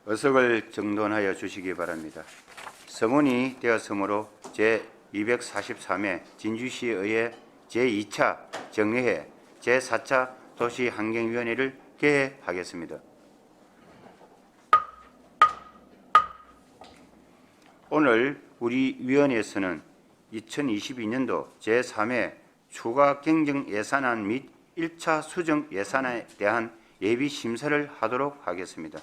의석을 정돈하여 주시기 바랍니다. 서문이 되었으므로 제243회 진주시의회 제2차 정례회 제4차 도시환경위원회를 개회하겠습니다. 오늘 우리 위원회에서는 2022년도 제3회 추가 경정 예산안 및 1차 수정 예산안에 대한 예비 심사를 하도록 하겠습니다.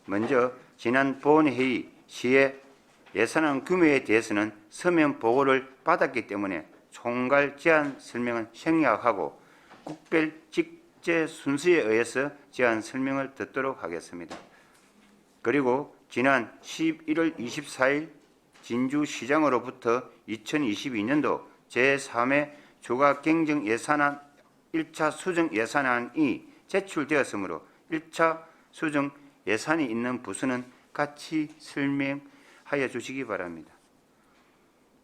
먼저 지난 본회의 시에 예산안 규모에 대해서는 서면 보고를 받았기 때문에 총괄 제안 설명은 생략하고 국별 직제 순서에 의해서 제안 설명을 듣도록 하겠습니다. 그리고 지난 11월 24일 진주시장으로부터 2022년도 제3회 추가 경정 예산안 1차 수정 예산안이 제출되었으므로 1차 수정 예산이 있는 부서는 같이 설명하여 주시기 바랍니다.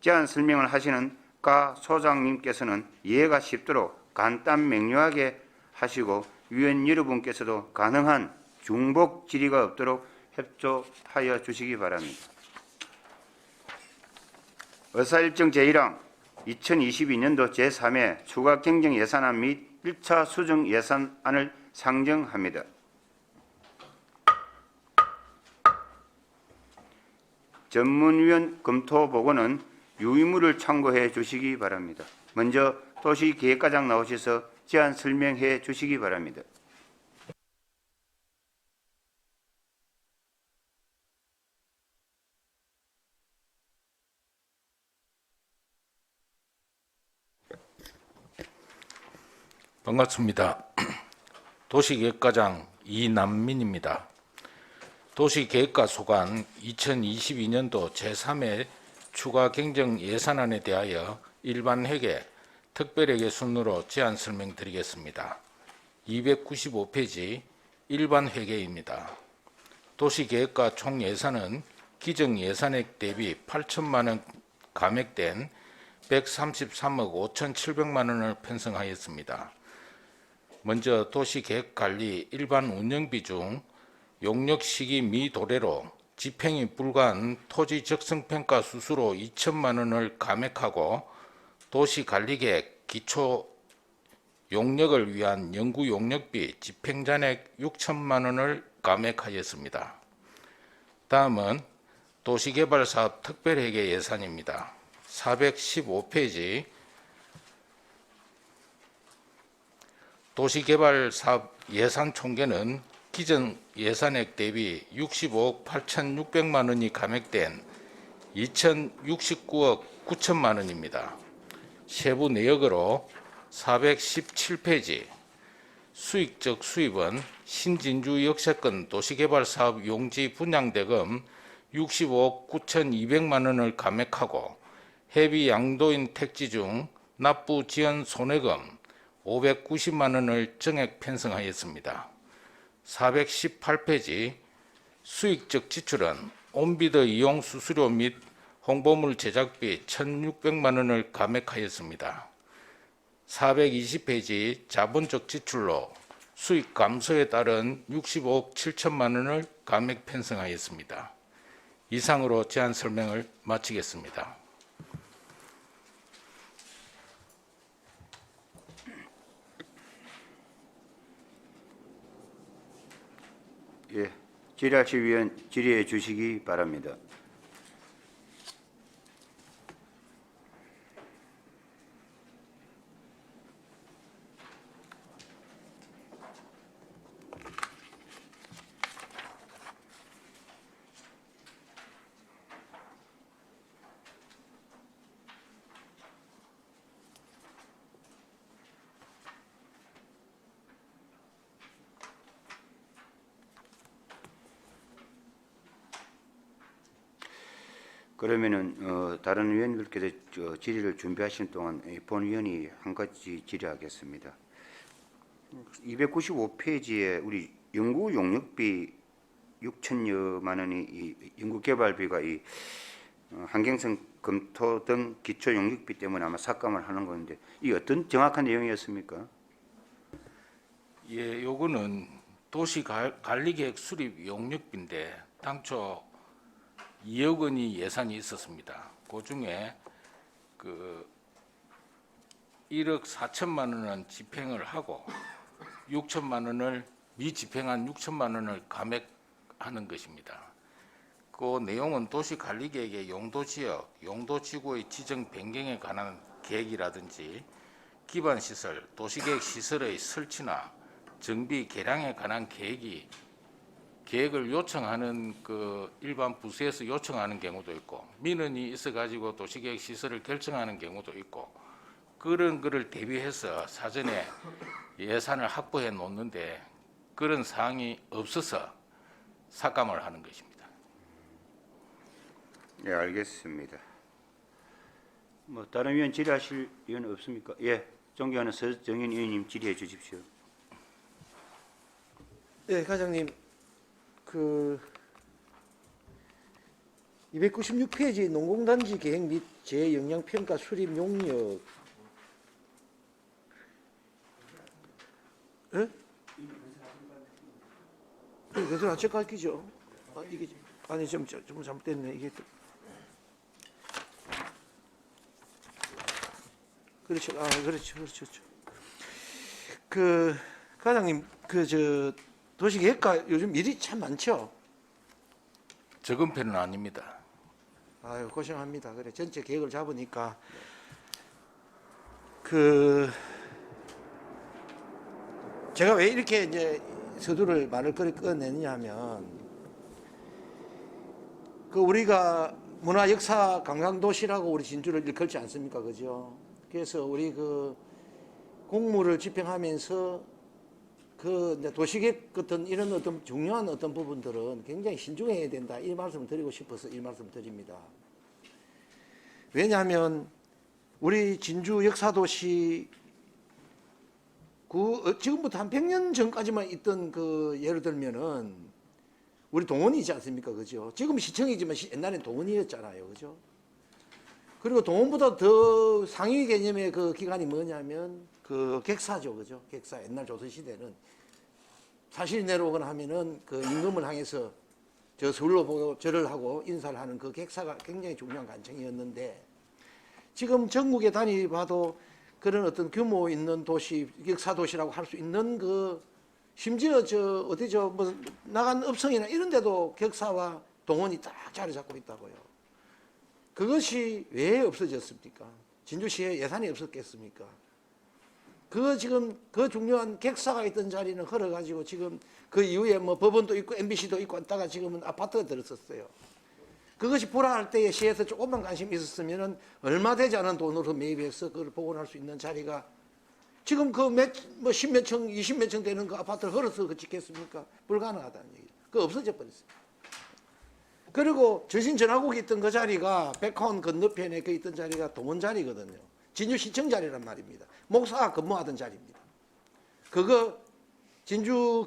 제안 설명을 하시는 가 소장님께서는 이해가 쉽도록 간단 명료하게 하시고 위원 여러분께서도 가능한 중복 질의가 없도록 협조하여 주시기 바랍니다. 의사일정 제1항 2022년도 제3회 추가 경정 예산안 및 1차 수정 예산안을 상정합니다. 전문위원 검토 보고는 유의물을 참고해 주시기 바랍니다. 먼저 도시계획과장 나오셔서 제안 설명해 주시기 바랍니다. 반갑습니다. 도시계획과장 이남민입니다. 도시계획과 소관 2022년도 제3회 추가 경정 예산안에 대하여 일반회계, 특별회계 순으로 제안 설명드리겠습니다. 295페이지 일반회계입니다. 도시계획과 총예산은 기정 예산액 대비 8천만 원 감액된 133억 5,700만 원을 편성하였습니다. 먼저 도시계획관리 일반 운영비 중 용역 시기 미도래로 집행이 불가한 토지 적성평가 수수로 2천만 원을 감액하고 도시관리계획 기초 용역을 위한 연구 용역비 집행잔액 6천만 원을 감액하였습니다. 다음은 도시개발사업 특별회계 예산입니다. 415페이지 도시개발사업 예산 총계는 기존 예산액 대비 65억 8,600만 원이 감액된 2,069억 9천만 원입니다. 세부 내역으로 417페이지 수익적 수입은 신진주 역세권 도시개발사업 용지 분양대금 65억 9,200만 원을 감액하고 해비 양도인 택지 중 납부 지연 손해금 590만 원을 정액 편성하였습니다. 418페이지 수익적 지출은 온비드 이용 수수료 및 홍보물 제작비 1,600만 원을 감액하였습니다. 420페이지 자본적 지출로 수익 감소에 따른 65억 7천만 원을 감액 편성하였습니다. 이상으로 제안 설명을 마치겠습니다. 예, 질의하실 위원 질의해 주시기 바랍니다. 그러면은 다른 위원님들께서 질의를 준비하시는 동안 본위원이 한 가지 질의하겠습니다. 295페이지에 우리 연구 용역비 6천여만 원이 이 연구개발비가 이 환경성 검토 등 기초 용역비 때문에 아마 삭감을 하는 건데 이 어떤 정확한 내용이었습니까? 예, 요거는 도시관리계획 수립 용역비인데 당초 2억 원이 예산이 있었습니다. 그 중에 그 1억 4천만 원은 집행을 하고 6천만 원을 미집행한 6천만 원을 감액하는 것입니다. 그 내용은 도시관리계획의 용도지역, 용도지구의 지정 변경에 관한 계획이라든지 기반시설, 도시계획 시설의 설치나 정비, 개량에 관한 계획을 요청하는 그 일반 부서에서 요청하는 경우도 있고 민원이 있어가지고 도시계획 시설을 결정하는 경우도 있고 그런 거를 대비해서 사전에 예산을 확보해 놓는데 그런 사항이 없어서 삭감을 하는 것입니다. 예, 알겠습니다. 뭐 다른 위원 질의하실 위원 없습니까? 예, 존경하는 서정현 의원님 질의해 주십시오. 네, 과장님. 그 296페이지 농공단지 계획 및 재영향평가 수립 용역. 예? 그래서 안 체크할게죠. 이게 아니 좀 잘못됐네. 이게 그렇죠. 그렇죠. 그 과장님 도시계획과 요즘 일이 참 많죠. 적은 편은 아닙니다. 아유 고생합니다. 그래 전체 계획을 잡으니까 제가 왜 이렇게 이제 서두를 말을 꺼내느냐면 우리가 문화 역사 관광 도시라고 우리 진주를 일컬지 않습니까, 그죠? 그래서 우리 공무를 집행하면서 도시계획 같은 이런 어떤 중요한 어떤 부분들은 굉장히 신중해야 된다. 이 말씀을 드리고 싶어서 이 말씀 드립니다. 왜냐하면 우리 진주 역사도시 지금부터 한 100년 전까지만 있던 예를 들면은 우리 동원이 있지 않습니까? 그죠? 지금 시청이지만 옛날엔 동원이었잖아요. 그죠? 그리고 동원보다 더 상위 개념의 기관이 뭐냐면 객사죠. 그죠? 객사. 옛날 조선시대는 사실 내려오거나 하면은 임금을 향해서 저 서울로 보고 절을 하고 인사를 하는 객사가 굉장히 중요한 관청이었는데 지금 전국에 다니봐도 그런 어떤 규모 있는 도시, 객사도시라고 할 수 있는 심지어 나간 읍성이나 이런 데도 객사와 동원이 딱 자리 잡고 있다고요. 그것이 왜 없어졌습니까? 진주시에 예산이 없었겠습니까? 지금 중요한 객사가 있던 자리는 헐어가지고 지금 이후에 법원도 있고 MBC도 있고 하다가 지금은 아파트가 들었었어요. 그것이 불안할 때에 시에서 조금만 관심이 있었으면 얼마 되지 않은 돈으로 매입해서 그걸 복원할 수 있는 자리가 지금 10몇 층, 20몇 층 되는 아파트를 헐어서 짓겠습니까? 불가능하다는 얘기죠. 없어져 버렸어요. 그리고 전신전화국이 있던 그 자리가 백화원 건너편에 있던 자리가 동원 자리거든요. 진주시청 자리란 말입니다. 목사가 근무하던 자리입니다. 진주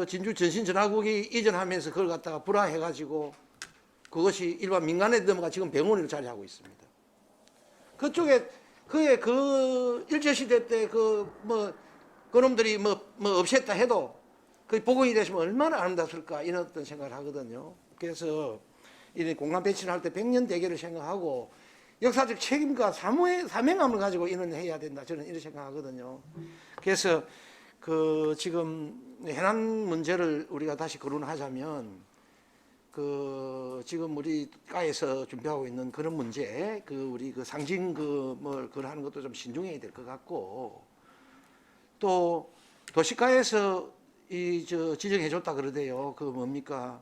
진주 전신전화국이 이전하면서 그걸 갖다가 불화해가지고 그것이 일반 민간에 넘어가 지금 병원으로 자리하고 있습니다. 그쪽에 일제시대 때 그놈들이 없앴다 해도 복원이 됐으면 얼마나 아름답을까 이런 어떤 생각을 하거든요. 그래서 이 공간 배치를 할 때 100년 대계를 생각하고 역사적 책임과 사명감을 가지고 이런 해야 된다. 저는 이렇게 생각하거든요. 그래서 지금 해난 문제를 우리가 다시 거론하자면 지금 우리 가에서 준비하고 있는 그런 문제, 우리 상징 그걸 하는 것도 좀 신중해야 될 것 같고 또 도시가에서 지정해줬다 그러대요. 뭡니까?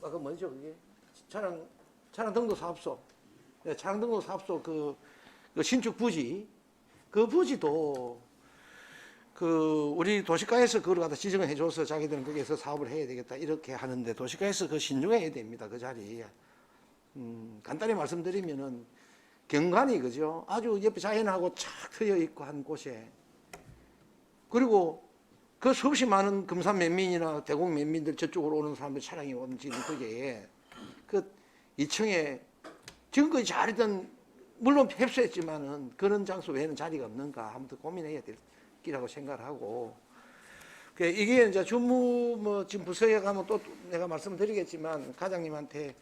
아까 뭐죠 그게? 차량 등록 사업소. 네, 차량 등록 사업소 신축 부지. 부지도 우리 도시가에서 그걸 갖다 지정을 해줘서 자기들은 거기에서 사업을 해야 되겠다 이렇게 하는데 도시가에서 신중해야 됩니다. 그 자리에. 간단히 말씀드리면은 경관이 그죠? 아주 옆에 자연하고 착 트여 있고 한 곳에 그리고 수없이 많은 금산 면민이나 대곡 면민들 저쪽으로 오는 사람들 차량이 움직이는 거기에 2층에 지금까지 잘했던 물론 협소했지만은 그런 장소 외에는 자리가 없는가 한번 더 고민해야 될 기라고 생각을 하고 이게 이제 주무 뭐 지금 부서에 가면 또 내가 말씀드리겠지만 과장님한테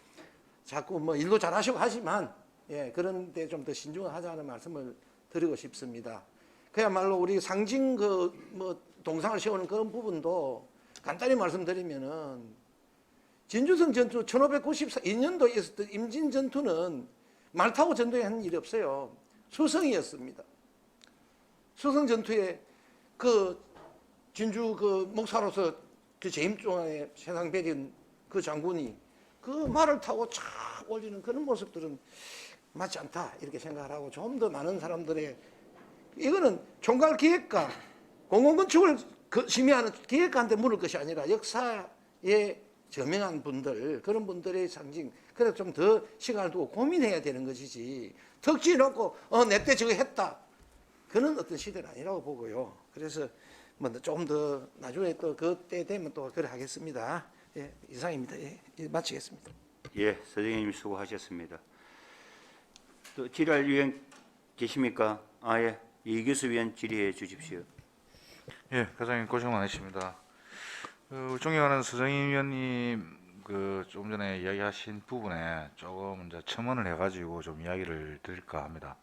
자꾸 뭐 일도 잘하시고 하지만 예 그런데 좀 더 신중하자는 말씀을 드리고 싶습니다. 그야말로 우리 상징 그 뭐 동상을 세우는 그런 부분도 간단히 말씀드리면은 진주성 전투 1592년도에 있었던 임진 전투는 말 타고 전투한 일이 없어요. 수성이었습니다. 수성 전투에 그 진주 그 목사로서 그 재임종의 세상 베린 그 장군이 그 말을 타고 쫙 올리는 그런 모습들은 맞지 않다 이렇게 생각을 하고 좀 더 많은 사람들의 이거는 총괄 기획과 공공건축을 심의하는 기획가한테 물을 것이 아니라 역사에 저명한 분들 그런 분들의 상징 그래서 좀 더 시간을 두고 고민해야 되는 것이지 턱지 놓고 내 때 저거 했다 그런 어떤 시대는 아니라고 보고요. 그래서 뭐 조금 더 나중에 또 그때 되면 또 그래 하겠습니다. 예, 이상입니다. 예, 마치겠습니다. 예, 서정희님 수고하셨습니다. 또 질의할 위원 계십니까? 예, 이규수 위원 질의해 주십시오. 예, 과장님 고생 많으십니다. 존경하는 서정희 위원님 그 조금 전에 이야기하신 부분에 조금 이제 첨언을 해가지고 좀 이야기를 드릴까 합니다.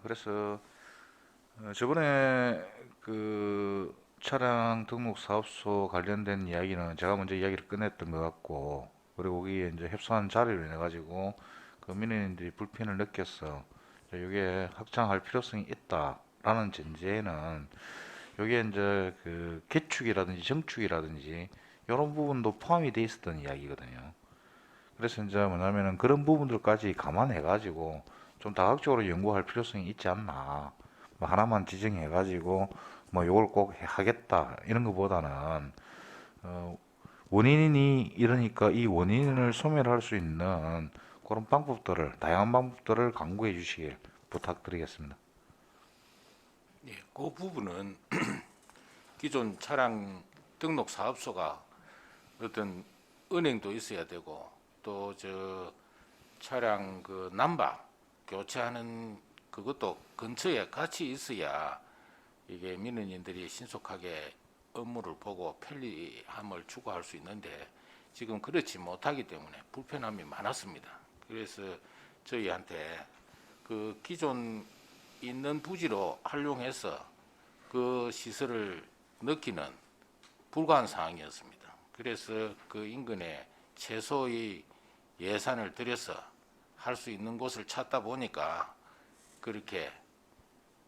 그래서 저번에 그 차량 등록 사업소 관련된 이야기는 제가 먼저 이야기를 끝냈던 것 같고, 그리고 거기에 이제 협소한 자료를 내 가지고 그 민원인들이 불편을 느껴서 이게 확장할 필요성이 있다라는 전제에는 여기에 이제 그 개축이라든지 정축이라든지 이런 부분도 포함이 돼 있었던 이야기거든요. 그래서 이제 뭐냐면은 그런 부분들까지 감안해 가지고 좀 다각적으로 연구할 필요성이 있지 않나. 뭐 하나만 지정해 가지고 뭐 요걸 꼭 하겠다 이런 것보다는 원인이 이러니까 이 원인을 소멸할 수 있는 그런 방법들을 다양한 방법들을 강구해 주시길 부탁드리겠습니다. 예, 그 부분은 기존 차량 등록 사업소가 어떤 은행도 있어야 되고 또 저 차량 그 남바 교체하는 그것도 근처에 같이 있어야 이게 민원인들이 신속하게 업무를 보고 편리함을 추구할 수 있는데 지금 그렇지 못하기 때문에 불편함이 많았습니다. 그래서 저희한테 그 기존 있는 부지로 활용해서 그 시설을 넣기는 불가한 상황이었습니다. 그래서 그 인근에 최소의 예산을 들여서 할 수 있는 곳을 찾다 보니까 그렇게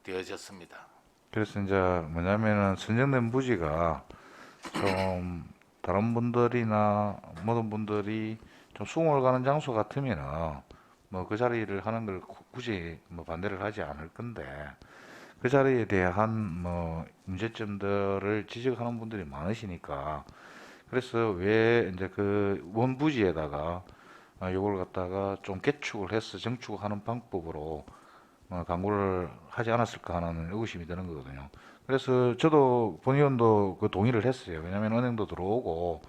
되어졌습니다. 그래서 이제 뭐냐면은 선정된 부지가 좀 다른 분들이나 모든 분들이 좀 수긍을 가는 장소 같으면은 뭐 그 자리를 하는 걸 굳이 뭐 반대를 하지 않을 건데 그 자리에 대한 뭐 문제점들을 지적하는 분들이 많으시니까 그래서 왜 이제 그 원부지에다가 요걸 갖다가 좀 개축을 해서 정축하는 방법으로 강구를 하지 않았을까 하는 의구심이 드는 거거든요. 그래서 저도 본의원도 그 동의를 했어요. 왜냐하면 은행도 들어오고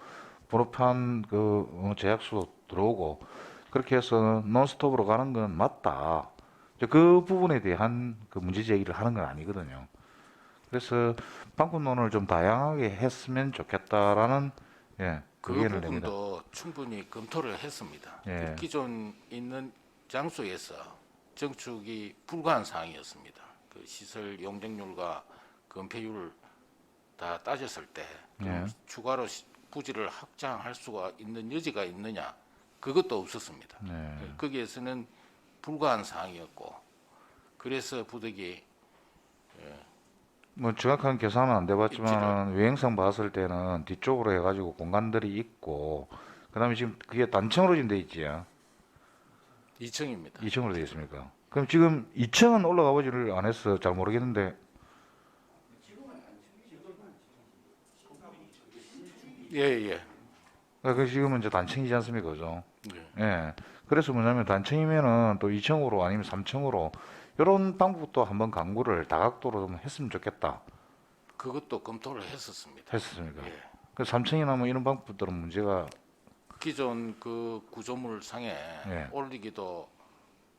번호판 그 제약수도 들어오고 그렇게 해서 논스톱으로 가는 건 맞다. 이제 그 부분에 대한 그 문제 제기를 하는 건 아니거든요. 그래서 방법론을 좀 다양하게 했으면 좋겠다라는 그 의견을 냅니다. 부분도 충분히 검토를 했습니다. 예. 그 기존 있는 장소에서 정축이 불가한 사항이었습니다. 그 시설 용적률과 건폐율 다 따졌을 때 예. 추가로 부지를 확장할 수가 있는 여지가 있느냐 그것도 없었습니다. 네. 거기에서는 불가한 사항이었고 그래서 부득이 뭐 정확한 계산은 안 돼봤지만 외형상 봤을 때는 뒤쪽으로 해가지고 공간들이 있고 그다음에 지금 그게 단층으로 지금 돼 있지요. 2층입니다. 2층으로 돼 있습니까? 그럼 지금 2층은 올라가 보지를 안 해서 잘 모르겠는데 예예. 그 지금은 이제 단층이지 않습니까, 그죠? 예. 예. 그래서 뭐냐면 단층이면은 또 2층으로 아니면 3층으로 이런 방법도 한번 강구를 다각도로 좀 했으면 좋겠다. 그것도 검토를 했었습니다. 했었습니까? 예. 그 3층이나 뭐 이런 방법들은 문제가 기존 그 구조물 상에 예. 올리기도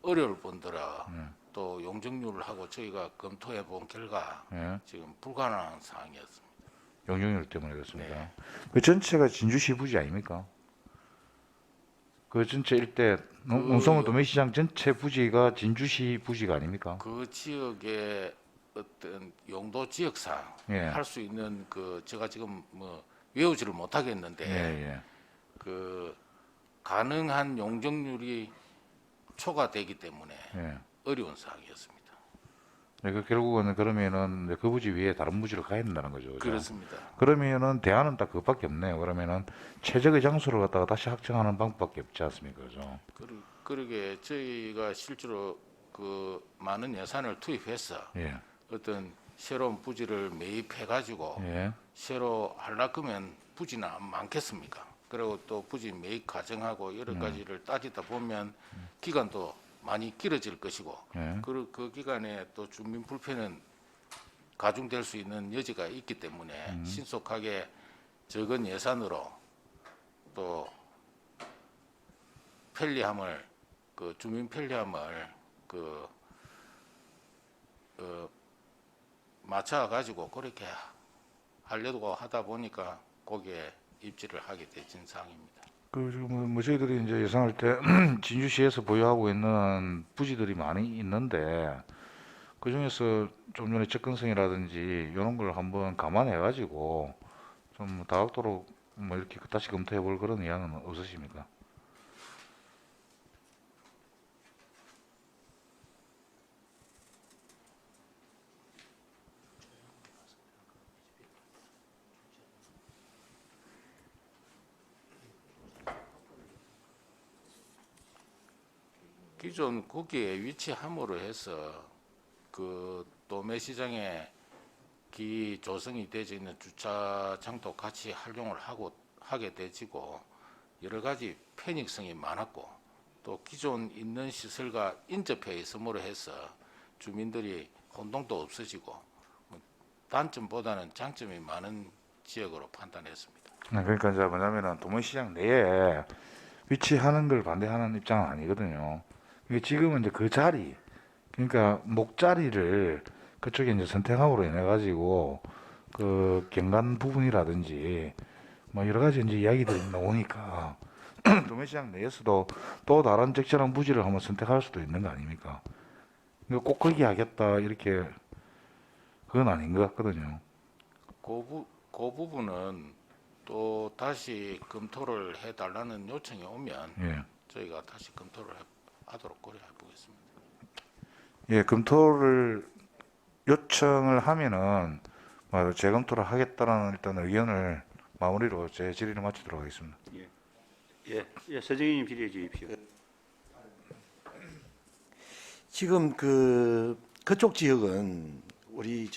어려울 뿐더러 또 용적률하고 저희가 검토해 본 결과 예. 지금 불가능한 상황이었습니다. 용적률 때문에 그렇습니다. 네. 그 전체가 진주시 부지 아닙니까? 그 전체 일대 농수산물 도매시장 전체 부지가 진주시 부지가 아닙니까? 그 지역의 어떤 용도 지역상 예. 할 수 있는 그 제가 지금 뭐 외우지를 못하겠는데 예, 예. 그 가능한 용적률이 초과되기 때문에 예. 어려운 상황이었습니다. 네, 그 결국은 그러면은 이제 그 부지 위에 다른 부지를 가야 된다는 거죠. 그죠? 그렇습니다. 그러면은 대안은 딱 그것밖에 없네요. 그러면은 최적의 장소를 갖다가 다시 확정하는 방법밖에 없지 않습니까? 그죠? 그러게 저희가 실제로 그 많은 예산을 투입해서 예. 어떤 새로운 부지를 매입해 가지고 예. 새로 하려고 하면 부지는 안 많겠습니까? 그리고 또 부지 매입 과정하고 여러 가지를 따지다 보면 기간도 많이 길어질 것이고 예. 그 기간에 또 주민 불편은 가중될 수 있는 여지가 있기 때문에 신속하게 적은 예산으로 또 편리함을 그 주민 편리함을 맞춰 가지고 그렇게 하려고 하다 보니까 거기에 입지를 하게 되진 상황입니다. 그 지금 뭐 저희들이 이제 예상할 때 진주시에서 보유하고 있는 부지들이 많이 있는데 그 중에서 좀 전에 접근성이라든지 이런 걸 한번 감안해 가지고 좀 다각도로 뭐 이렇게 다시 검토해 볼 그런 의향은 없으십니까? 기존 거기에 위치함으로 해서 그 도매시장에 기 조성이 되어 있는 주차장도 같이 활용을 하게 되지고 여러 가지 편익성이 많았고 또 기존 있는 시설과 인접해 있음으로 해서 주민들이 혼동도 없어지고 뭐 단점보다는 장점이 많은 지역으로 판단했습니다. 그러니까 이제 뭐냐면은 도매시장 내에 위치하는 걸 반대하는 입장은 아니거든요. 이게 지금은 이제 그 자리, 그러니까 목자리를 그쪽에 이제 선택함으로 인해 가지고 그 경관 부분이라든지 뭐 여러 가지 이제 이야기들이 나오니까 도매시장 내에서도 또 다른 적절한 부지를 한번 선택할 수도 있는 거 아닙니까? 이거 꼭 거기 하겠다 이렇게 그건 아닌 것 같거든요. 그 부분은 또 다시 검토를 해달라는 요청이 오면 예. 저희가 다시 검토를 하도록 고려해 보겠습니다. 예, 검토를 요청을 하면은 뭐 재검토를 하겠다라는 일단 의견을 마무리로 제 질의를 마치도록 하겠습니다. 예, 서정희님 질의해 주십시오. 지금 그쪽 지역은 우리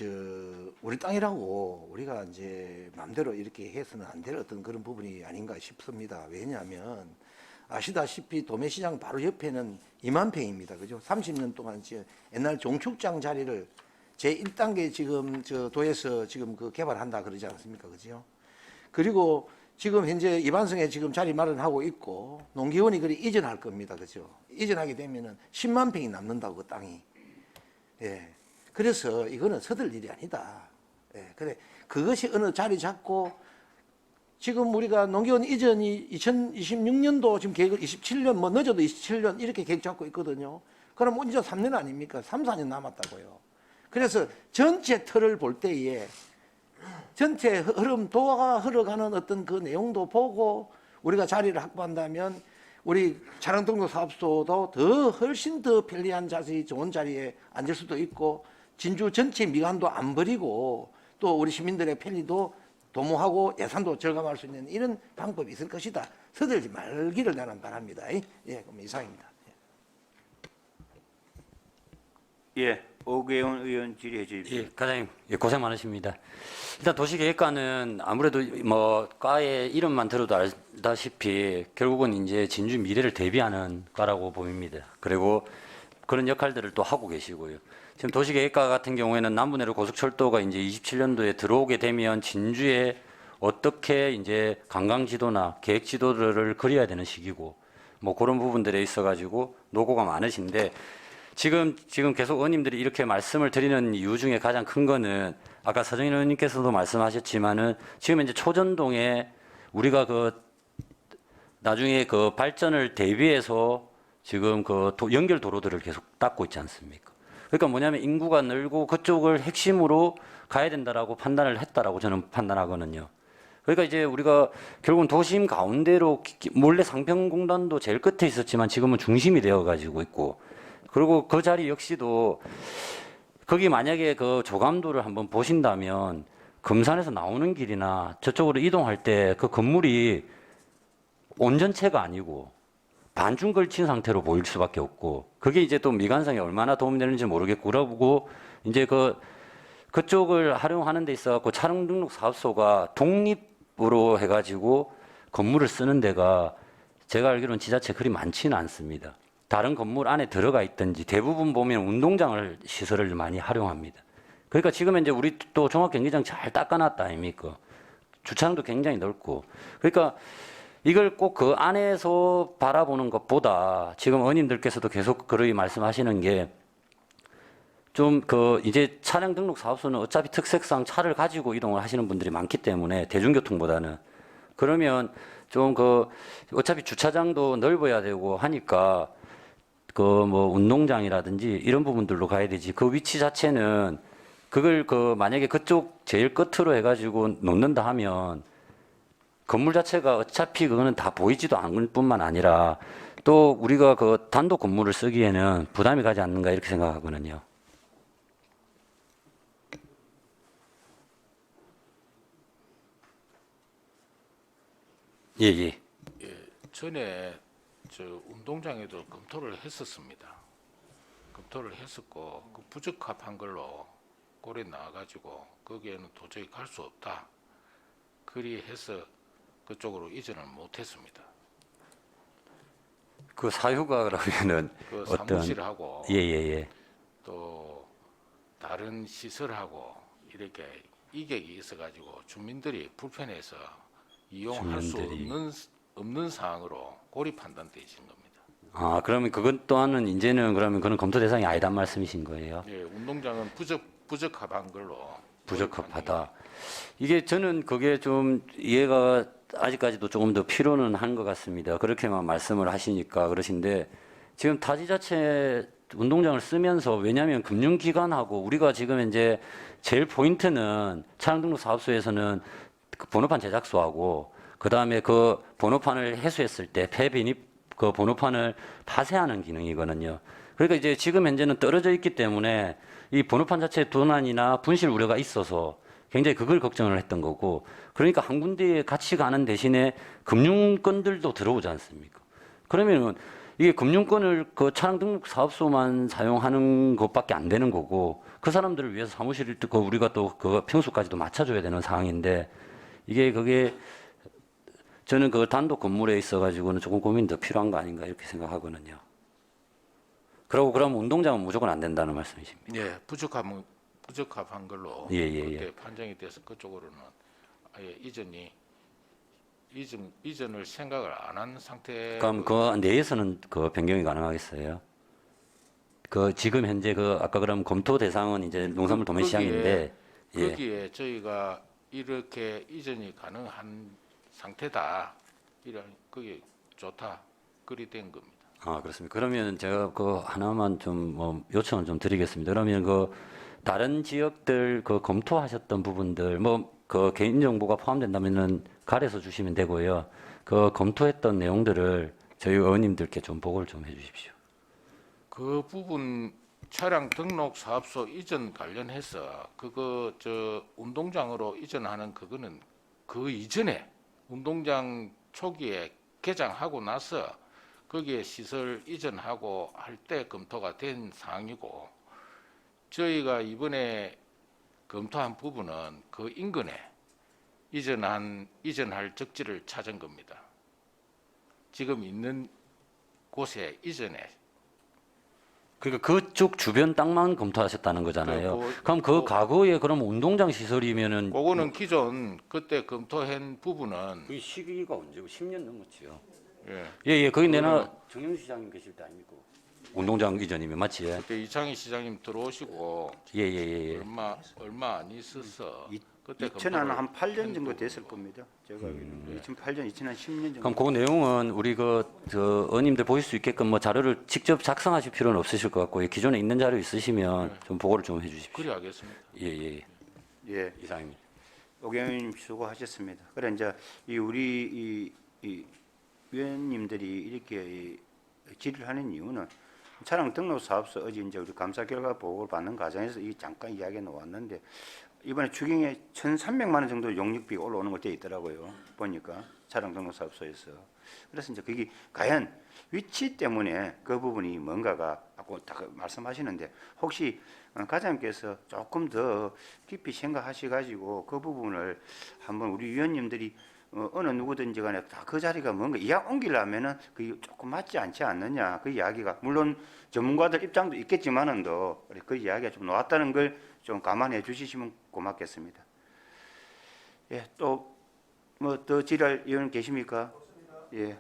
땅이라고 우리가 이제 마음대로 이렇게 해서는 안 될 어떤 그런 부분이 아닌가 싶습니다. 왜냐하면 아시다시피 도매시장 바로 옆에는 2만 평입니다. 그죠? 30년 동안 이제 옛날 종축장 자리를 제1단계 지금 저 도에서 지금 그 개발한다 그러지 않습니까? 그죠? 그리고 지금 현재 이반성에 지금 자리 마련하고 있고 농기원이 그리 이전할 겁니다. 그죠? 이전하게 되면은 10만 평이 남는다고 그 땅이. 예. 그래서 이거는 서둘 일이 아니다. 예. 그래. 그것이 어느 자리 잡고 지금 우리가 농기원 이전이 2026년도 지금 계획을 27년 뭐 늦어도 27년 이렇게 계획 잡고 있거든요. 그럼 이제 3년 아닙니까? 3, 4년 남았다고요. 그래서 전체 틀을 볼 때에 전체 흐름 도가 흘러가는 어떤 그 내용도 보고 우리가 자리를 확보한다면 우리 차량등록 사업소도 더 훨씬 더 편리한 자세히 좋은 자리에 앉을 수도 있고 진주 전체 미관도 안 버리고 또 우리 시민들의 편리도 도모하고 예산도 절감할 수 있는 이런 방법이 있을 것이다. 서둘지 말기를 나는 바랍니다. 예, 그럼 이상입니다. 예, 오계훈 의원 질의해 주십시오. 예, 과장님, 예, 고생 많으십니다. 일단 도시계획과는 아무래도 뭐 과의 이름만 들어도 알다시피 결국은 이제 진주 미래를 대비하는 과라고 보입니다. 그리고 그런 역할들을 또 하고 계시고요. 지금 도시계획과 같은 경우에는 남부내로 고속철도가 이제 27년도에 들어오게 되면 진주에 어떻게 이제 관광지도나 계획지도를 그려야 되는 시기고 뭐 그런 부분들에 있어가지고 노고가 많으신데 지금 계속 의원님들이 이렇게 말씀을 드리는 이유 중에 가장 큰 거는 아까 서정인 의원님께서도 말씀하셨지만은 지금 이제 초전동에 우리가 그 나중에 그 발전을 대비해서 지금 그 연결 도로들을 계속 닦고 있지 않습니까? 그러니까 뭐냐면 인구가 늘고 그쪽을 핵심으로 가야 된다라고 판단을 했다라고 저는 판단하거든요. 그러니까 이제 우리가 결국은 도심 가운데로 몰래 상평공단도 제일 끝에 있었지만 지금은 중심이 되어 가지고 있고, 그리고 그 자리 역시도 거기 만약에 그 조감도를 한번 보신다면 금산에서 나오는 길이나 저쪽으로 이동할 때 그 건물이 온전체가 아니고 반중 걸친 상태로 보일 수밖에 없고, 그게 이제 또 미관상에 얼마나 도움이 되는지 모르겠고, 그러고 이제 그쪽을 활용하는 데 있어 갖고 차량 등록 사업소가 독립으로 해가지고 건물을 쓰는 데가 제가 알기로는 지자체 그리 많지는 않습니다. 다른 건물 안에 들어가 있든지 대부분 보면 운동장을 시설을 많이 활용합니다. 그러니까 지금 이제 우리 또 종합경기장 잘 닦아놨다 아닙니까? 주차장도 굉장히 넓고. 그러니까 이걸 꼭 그 안에서 바라보는 것보다 지금 의원님들께서도 계속 그러이 말씀하시는 게 좀 이제 차량 등록 사업소는 어차피 특색상 차를 가지고 이동을 하시는 분들이 많기 때문에 대중교통보다는, 그러면 좀 어차피 주차장도 넓어야 되고 하니까 뭐 운동장이라든지 이런 부분들로 가야 되지, 그 위치 자체는 그걸 만약에 그쪽 제일 끝으로 해가지고 놓는다 하면 건물 자체가 어차피 그거는 다 보이지도 않을 뿐만 아니라 또 우리가 그 단독 건물을 쓰기에는 부담이 가지 않는가 이렇게 생각하거든요. 예, 예. 전에 저 운동장에도 검토를 했었습니다. 검토를 했었고 그 부적합한 걸로 꼴에 나와가지고 거기에는 도저히 갈 수 없다. 그리 해서 그쪽으로 이전을 못했습니다. 그 사유가 그러면은 그 어떤 사무실하고 예. 또 다른 시설하고 이렇게 이객이 있어가지고 주민들이 불편해서 이용할 수 없는 상황으로 고리 판단돼 있는 겁니다. 아, 그러면 그것 또한은 이제는 그러면 그런 검토 대상이 아니란 말씀이신 거예요? 예, 운동장은 부적합한 걸로 부적합하다. 이게 저는 그게 좀 이해가 아직까지도 조금 더 필요는 한 것 같습니다. 그렇게만 말씀을 하시니까 그러신데 지금 타지자체 운동장을 쓰면서, 왜냐하면 금융기관하고 우리가 지금 이제 제일 포인트는 차량등록 사업소에서는 그 번호판 제작소하고 그 다음에 그 번호판을 해소했을 때 폐빈입 그 번호판을 파쇄하는 기능이거든요. 그러니까 이제 지금 현재는 떨어져 있기 때문에 이 번호판 자체 도난이나 분실 우려가 있어서 굉장히 그걸 걱정을 했던 거고, 그러니까 한 군데에 같이 가는 대신에 금융권들도 들어오지 않습니까? 그러면은 이게 금융권을 그 차량 등록 사업소만 사용하는 것밖에 안 되는 거고, 그 사람들을 위해서 사무실을 또 우리가 또 그 평수까지도 맞춰줘야 되는 상황인데, 그게 저는 그 단독 건물에 있어가지고는 조금 고민이 더 필요한 거 아닌가 이렇게 생각하거든요. 그럼 운동장은 무조건 안 된다는 말씀이십니다. 예, 부적합한 걸로 예. 그때 판정이 돼서 그쪽으로는 아예 이전을 생각을 안 한 상태. 그럼 그 내에서는 그 변경이 가능하겠어요? 그 지금 현재 아까 그럼 검토 대상은 이제 농산물 도매시장인데 거기에 저희가 이렇게 이전이 가능한 상태다. 이런 그게 좋다. 그리 된 겁니다. 아, 그렇습니다. 그러면 제가 하나만 좀 요청을 좀 드리겠습니다. 그러면 다른 지역들 검토하셨던 부분들 그 개인정보가 포함된다면은 가려서 주시면 되고요. 그 검토했던 내용들을 저희 의원님들께 좀 보고를 좀 해주십시오. 그 부분 차량 등록 사업소 이전 관련해서 운동장으로 이전하는 그거는 그 이전에 운동장 초기에 개장하고 나서 거기에 시설 이전하고 할 때 검토가 된 사항이고, 저희가 이번에 검토한 부분은 그 인근에 이전할 적지를 찾은 겁니다. 지금 있는 곳에 이전에. 그러니까 그쪽 주변 땅만 검토하셨다는 거잖아요. 그럼 과거에 그럼 운동장 시설이면은 그거는 기존 그때 검토한 부분은 그 시기가 언제고 10년 넘었지요. 예, 거기 내나 정영수 시장님 계실 때 아닙니까? 운동장 이전이면 맞지? 그때 이창희 시장님 들어오시고 예. 얼마 안 있었어. 그때 2000한 8년 정도 했고. 됐을 겁니다. 제가 알기로는 2008년, 2010년 정도. 그럼 그 내용은 우리 저 의원님들 보실 수 있게끔 뭐 자료를 직접 작성하실 필요는 없으실 것 같고 기존에 있는 자료 있으시면 좀 보고를 좀 해주십시오. 그리 하겠습니다. 예. 예, 이상입니다. 오경님 수고하셨습니다. 그래 이제 우리 이 위원님들이 이렇게 질의를 하는 이유는 차량 등록 사업소 어제 이제 우리 감사 결과 보고를 받는 과정에서 이 잠깐 이야기가 나왔는데 이번에 추경에 1,300만 원 정도 용역비가 올라오는 것 되어 있더라고요. 보니까 차량 등록 사업소에서. 그래서 이제 그게 과연 위치 때문에 그 부분이 뭔가가 아까 다 말씀하시는데 혹시 과장님께서 조금 더 깊이 생각하시 가지고 그 부분을 한번 우리 위원님들이 어느 누구든지 간에 다 그 자리가 뭔가 이왕 옮기려면은 그게 조금 맞지 않지 않느냐 그 이야기가 물론 전문가들 입장도 있겠지만은도 그 이야기가 좀 나왔다는 걸 좀 감안해 주시면 고맙겠습니다. 예, 또 뭐 더 질의할 의원 계십니까? 예,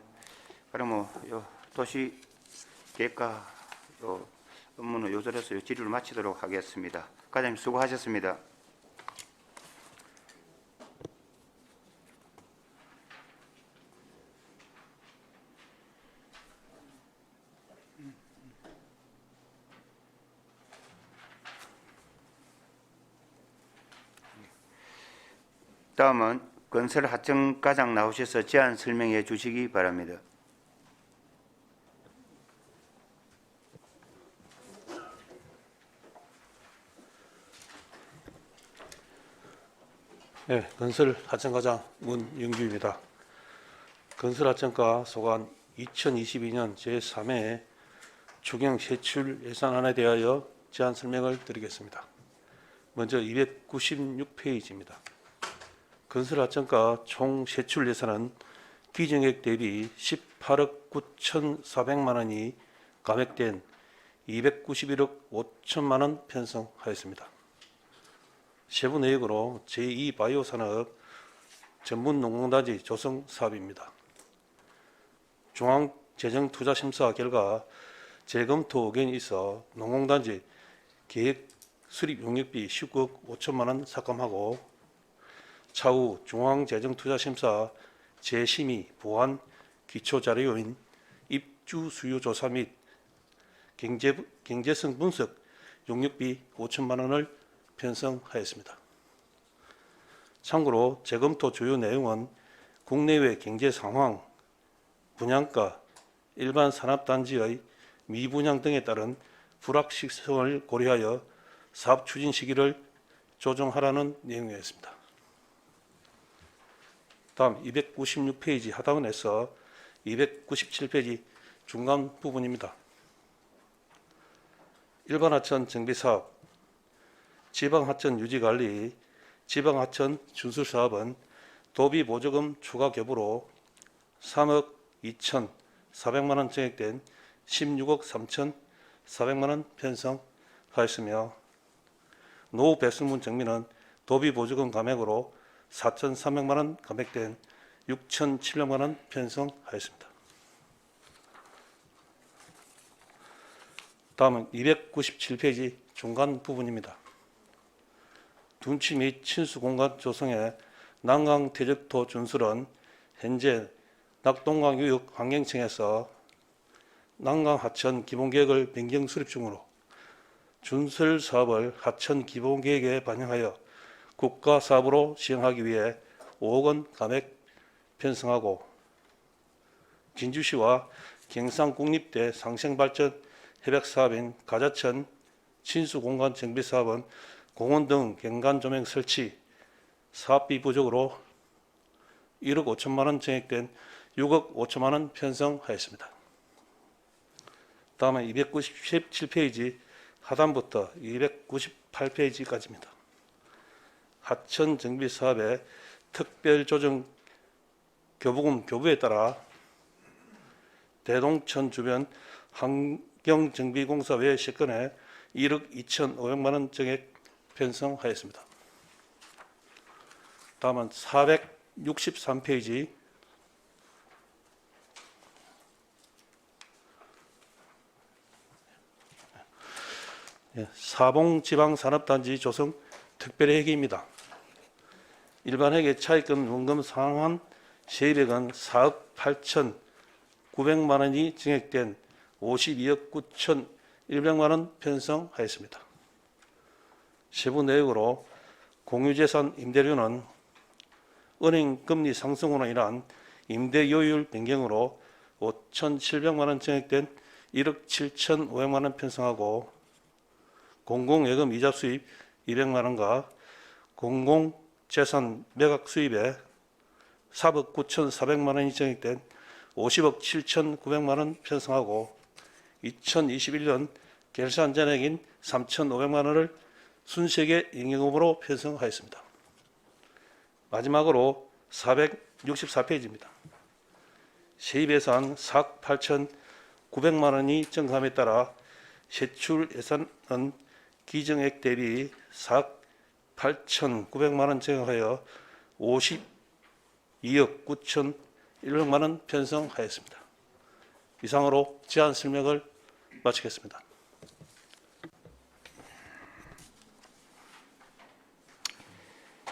그럼 요 도시 계획과 요 업무는 요절에서 요 질의를 마치도록 하겠습니다. 과장님 수고하셨습니다. 다음은 건설 하청 과장 나오셔서 제안 설명해 주시기 바랍니다. 네, 건설하청과장 문영규입니다. 건설하청과 소관 2022년 제3회 추경 세출 예산안에 대하여 제안 설명을 드리겠습니다. 먼저 296페이지입니다. 건설하청과 총 세출 예산은 기정액 대비 18억 9,400만 원이 감액된 291억 5천만 원 편성하였습니다. 세부 내역으로 제2바이오 산업 전문 농공단지 조성 사업입니다. 중앙재정투자심사 결과 재검토 의견이 있어 농공단지 계획 수립 용역비 19억 5천만 원 삭감하고 차후 중앙재정투자심사 재심의 보완 기초자료인 입주 수요 조사 및 경제성 분석 용역비 5천만 원을 편성하였습니다. 참고로 재검토 주요 내용은 국내외 경제 상황, 분양가, 일반 산업단지의 미분양 등에 따른 불확실성을 고려하여 사업 추진 시기를 조정하라는 내용이었습니다. 다음 296페이지 하단원에서 297페이지 중간 부분입니다. 일반하천 정비사업, 지방하천 유지관리, 지방하천 준수사업은 도비보조금 추가 교부로 3억 2,400만 원 증액된 16억 3,400만 원 편성하였으며 노후 배수문 정비는 도비보조금 감액으로 4,300만 원 감액된 6,700만 원 편성하였습니다. 다음은 297페이지 중간 부분입니다. 둔치 및 친수 공간 조성의 난강 퇴적토 준수는 현재 낙동강 유역 환경청에서 난강 하천 기본계획을 변경 수립 중으로 준설 사업을 하천 기본계획에 반영하여 국가 사업으로 시행하기 위해 5억 원 감액 편성하고 진주시와 경상국립대 상생발전 협약사업인 가자천 친수공간 정비사업은 공원 등 경관 조명 설치 사업비 부족으로 1억 5천만 원 증액된 6억 5천만 원 편성하였습니다. 다음에 297페이지 하단부터 298페이지까지입니다. 하천 정비 사업의 특별조정 교부금 교부에 따라 대동천 주변 환경정비공사 외 시건에 1억 2,500만 원 증액 편성하였습니다. 다음은 463페이지 사봉지방산업단지 조성 특별회계입니다. 일반회계 차입금 원금 상환 세입액은 4억 8,900만 원이 증액된 52억 9,100만 원 편성하였습니다. 세부 내역으로 공유재산 임대료는 은행 금리 상승으로 인한 임대요율 변경으로 5,700만 원 증액된 1억 7,500만 원 편성하고 공공예금 이자 수입 200만 원과 공공재산 매각 수입에 4억 9,400만 원이 증액된 50억 7,900만 원 편성하고 2021년 결산 잔액인 3,500만 원을 순세계营业금으로 편성하였습니다. 마지막으로 464페이지입니다. 세입예산 4억 8,900만 원이 증감에 따라 세출 예산은 기증액 대비 4억 8,900만 원 증가하여 52억 9,100만 원 편성하였습니다. 이상으로 제안 설명을 마치겠습니다.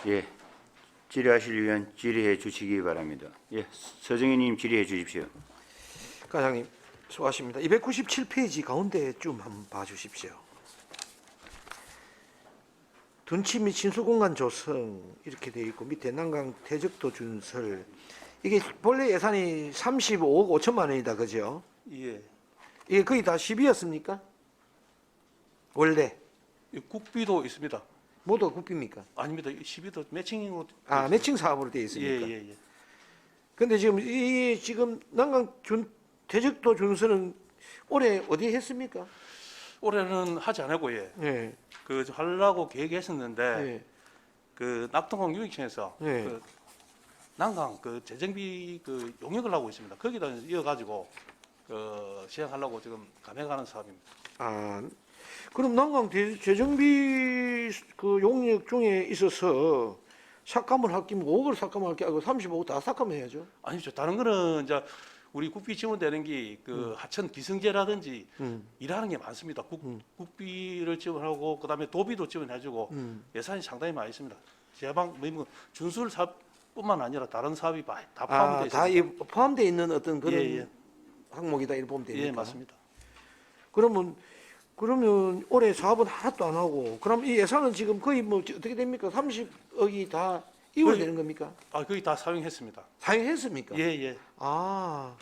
예, 질의하실 위원 질의해 주시기 바랍니다. 예, 서정희님 질의해 주십시오. 과장님 수고하십니다. 297페이지 가운데 좀 한번 봐주십시오. 둔치 및 신수공간 조성 이렇게 되어 있고 밑에 난강 태적도 준설 이게 본래 예산이 35억 5천만 원이다 그죠? 예, 이게 거의 다 10이었습니까? 원래 이 국비도 있습니다. 모두 국비입니까? 아닙니다. 12도 매칭으로. 아 매칭 사업으로 되어 있습니까? 예. 근데 지금 이 지금 난강 태적도 준설은 올해 어디 했습니까? 올해는 하지 않았고 예. 네. 그 하려고 계획했었는데 네. 그 낙동강 유익청에서 네. 그 난강 그 재정비 그 용역을 하고 있습니다. 거기다 이어가지고 그 시행하려고 지금 감행하는 사업입니다. 아 그럼 난강 재정비 그 용역 중에 있어서 삭감을 할 끼면 5억을 삭감할 게 아니고 35억 다 삭감해야죠. 아니죠. 다른 거는 이제 우리 국비 지원되는 게 그 하천 기성제라든지 일하는 게 많습니다. 국비를 지원하고 그다음에 도비도 지원해주고 예산이 상당히 많이 있습니다. 제방 뭐 준술 사업뿐만 아니라 다른 사업이 다 포함되어 다 있습니다. 포함되어 있는 어떤 그런 예. 항목이다 이렇게 보면 됩니까? 예, 맞습니다. 그러면 올해 사업은 하나도 안 하고 그럼 이 예산은 지금 거의 뭐 어떻게 됩니까? 30억이 다 이월되는 겁니까? 아, 거의 다 사용했습니다. 사용했습니까? 예. 아,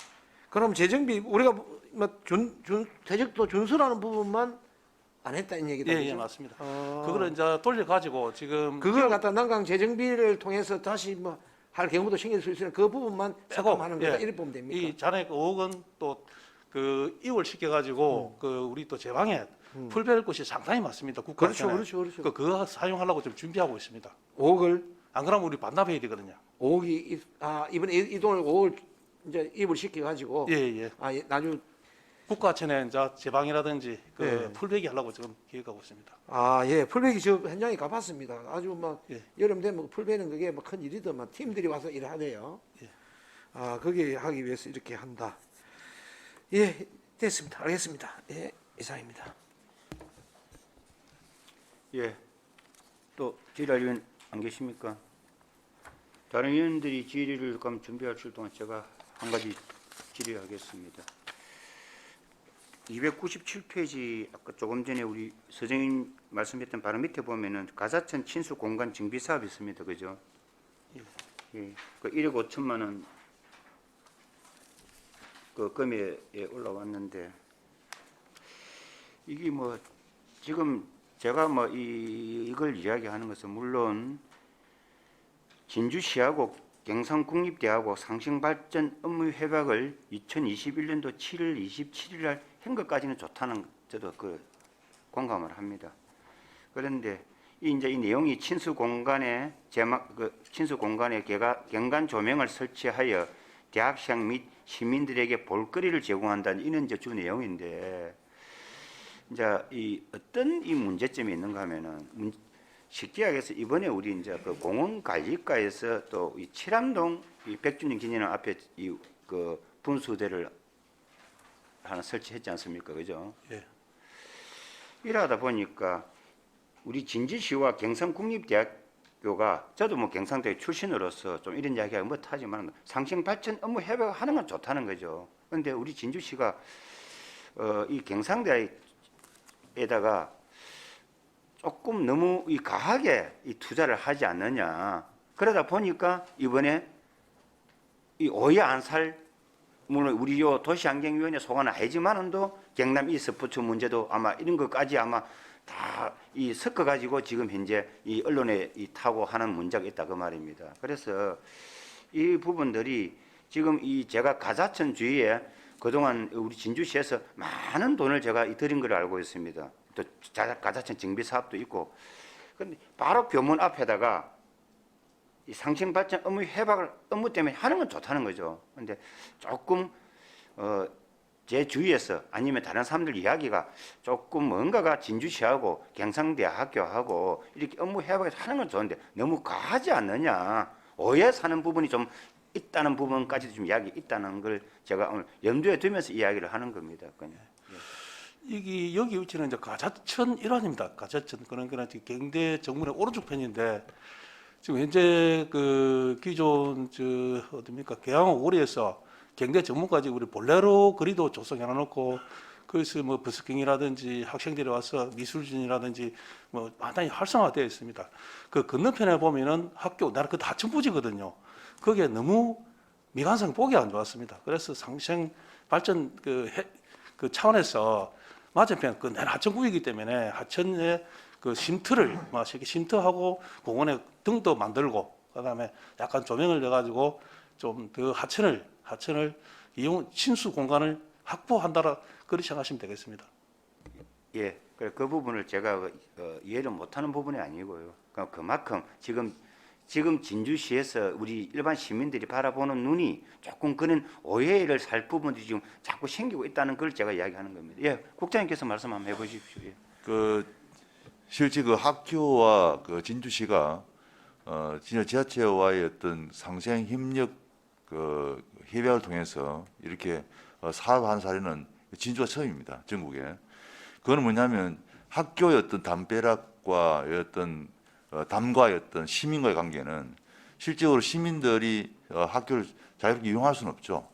그럼 재정비 우리가 뭐 대적도 준수라는 부분만 안 했다는 얘기다. 예, 그죠? 맞습니다. 아, 그거를 이제 돌려가지고 지금 그걸 갖다 난강 재정비를 통해서 다시 뭐 할 경우도 생길 수 있으니 그 부분만 삭감하는 거다 이렇게 보면 됩니까? 이 잔액 5억은 또 그 이월 시켜가지고 그 우리 또 제방에 풀배할 곳이 상당히 많습니다. 국가 그렇죠. 그거 사용하려고 좀 준비하고 있습니다. 5억을 안 그러면 우리 반납해야 되거든요. 5억이 이번에 이 돈을 5억을 이제 입을 시켜 가지고 예. 나중 국가천에 이제 제방이라든지 그 예. 풀배기 하려고 지금 계획하고 있습니다. 풀베기 저 현장에 가봤습니다. 아주 막 예. 여름 되면 풀베는 그게 뭐 큰 일이더만 팀들이 와서 일을 하네요. 예. 거기 하기 위해서 이렇게 한다. 예, 됐습니다. 알겠습니다. 예, 이상입니다. 예, 또 질의할 위원 안 계십니까? 다른 위원들이 질의를 그럼 준비하실 동안 제가 한 가지 질의하겠습니다. 297페이지 아까 조금 전에 우리 서정인 말씀했던 바로 밑에 보면은 가사천 친수 공간 정비 사업이 있습니다. 그죠? 예. 그 1억 5천만 원 그 금액에 올라왔는데 이게 뭐 지금 제가 뭐 이걸 이야기하는 것은 물론 진주시하고 경상국립대하고 상생발전 업무 협약을 2021년도 7월 27일 날 한 것까지는 좋다는 저도 그 공감을 합니다. 그런데 이 내용이 친수 공간에 경관 조명을 설치하여 대학생 및 시민들에게 볼거리를 제공한다는 이는 이제 주 내용인데 이제 이 어떤 이 문제점이 있는가 하면은 쉽게 얘기해서 이번에 우리 이제 그 공원관리과에서 또 이 칠암동 이 100주년 기념 앞에 이 그 분수대를 하나 설치했지 않습니까, 그죠? 예. 이러다 보니까 우리 진주시와 경상국립대학교가 저도 뭐 경상대 출신으로서 좀 이런 이야기가 못하지만 상생 발전 업무 협약하는 건 좋다는 거죠. 그런데 우리 진주시가 이 경상대에다가 조금 너무 이 과하게 이 투자를 하지 않느냐. 그러다 보니까 이번에 이 오해 안 살 물론 우리 요 도시환경위원회 소관은 아니지만은도 경남 e스포츠 문제도 아마 이런 것까지 아마 다 이 섞어 가지고 지금 현재 이 언론에 이 타고 하는 문제가 있다 그 말입니다. 그래서 이 부분들이 지금 이 제가 가자천 주위에 그동안 우리 진주시에서 많은 돈을 제가 들인 걸 알고 있습니다. 또 가자천 정비 사업도 있고. 근데 바로 병원 앞에다가 이 상생 발전 업무 협약을 업무 때문에 하는 건 좋다는 거죠. 근데 조금 제 주위에서 아니면 다른 사람들 이야기가 조금 뭔가가 진주시하고 경상대학교하고 이렇게 업무 협약을 하는 건 좋은데 너무 과하지 않느냐. 오해 사는 부분이 좀 있다는 부분까지도 좀 이야기 있다는 걸 제가 오늘 염두에 두면서 이야기를 하는 겁니다. 그냥. 여기 위치는 이제 가자천 일환입니다. 가자천 그런 경대 정문의 오른쪽 편인데 지금 현재 그 기존 어딥니까 계양호 오리에서 경대 정문까지 우리 볼레로 거리도 조성해 놔놓고 그래서 뭐 버스킹이라든지 학생들이 와서 미술진이라든지 뭐 많이 활성화되어 있습니다. 그 건너편에 보면은 학교 나는 그 하천부지거든요. 거기에 너무 미관성 보기 안 좋았습니다. 그래서 상생 발전 그 차원에서 맞은편 그 하천구이기 때문에 하천에 그 쉼터를 막 이렇게 쉼터하고 공원에 등도 만들고 그다음에 약간 조명을 넣어가지고 좀 더 하천을 이용 친수 공간을 확보한다라 그렇게 생각하시면 되겠습니다. 예, 그 부분을 제가 이해를 못하는 부분이 아니고요. 그만큼 지금 진주시에서 우리 일반 시민들이 바라보는 눈이 조금 그런 오해를 살 부분들이 지금 자꾸 생기고 있다는 걸 제가 이야기하는 겁니다. 예, 국장님께서 말씀 한번 해보십시오. 예. 실제 그 학교와 그 진주시가 진짜 지자체와의 어떤 상생 협력 그 협약을 통해서 이렇게 사업한 사례는 진주가 처음입니다. 전국에. 그거는 뭐냐면 학교의 어떤 담벼락과 어떤 담과의 어떤 시민과의 관계는 실제로 시민들이 학교를 자유롭게 이용할 수는 없죠.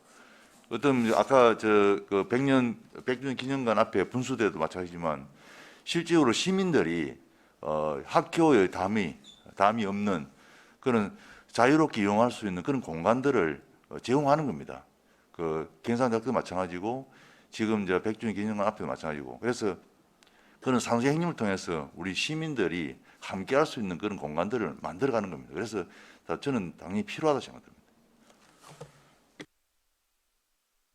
어떤 아까 그 100주년 기념관 앞에 분수대도 마찬가지지만 실제로 시민들이 학교의 담이 없는 그런 자유롭게 이용할 수 있는 그런 공간들을 제공하는 겁니다. 그 경상대학도 마찬가지고 지금 이제 100주년 기념관 앞에도 마찬가지고 그래서 그런 상생 행님을 통해서 우리 시민들이 함께할 수 있는 그런 공간들을 만들어가는 겁니다. 그래서 저는 당연히 필요하다고 생각합니다.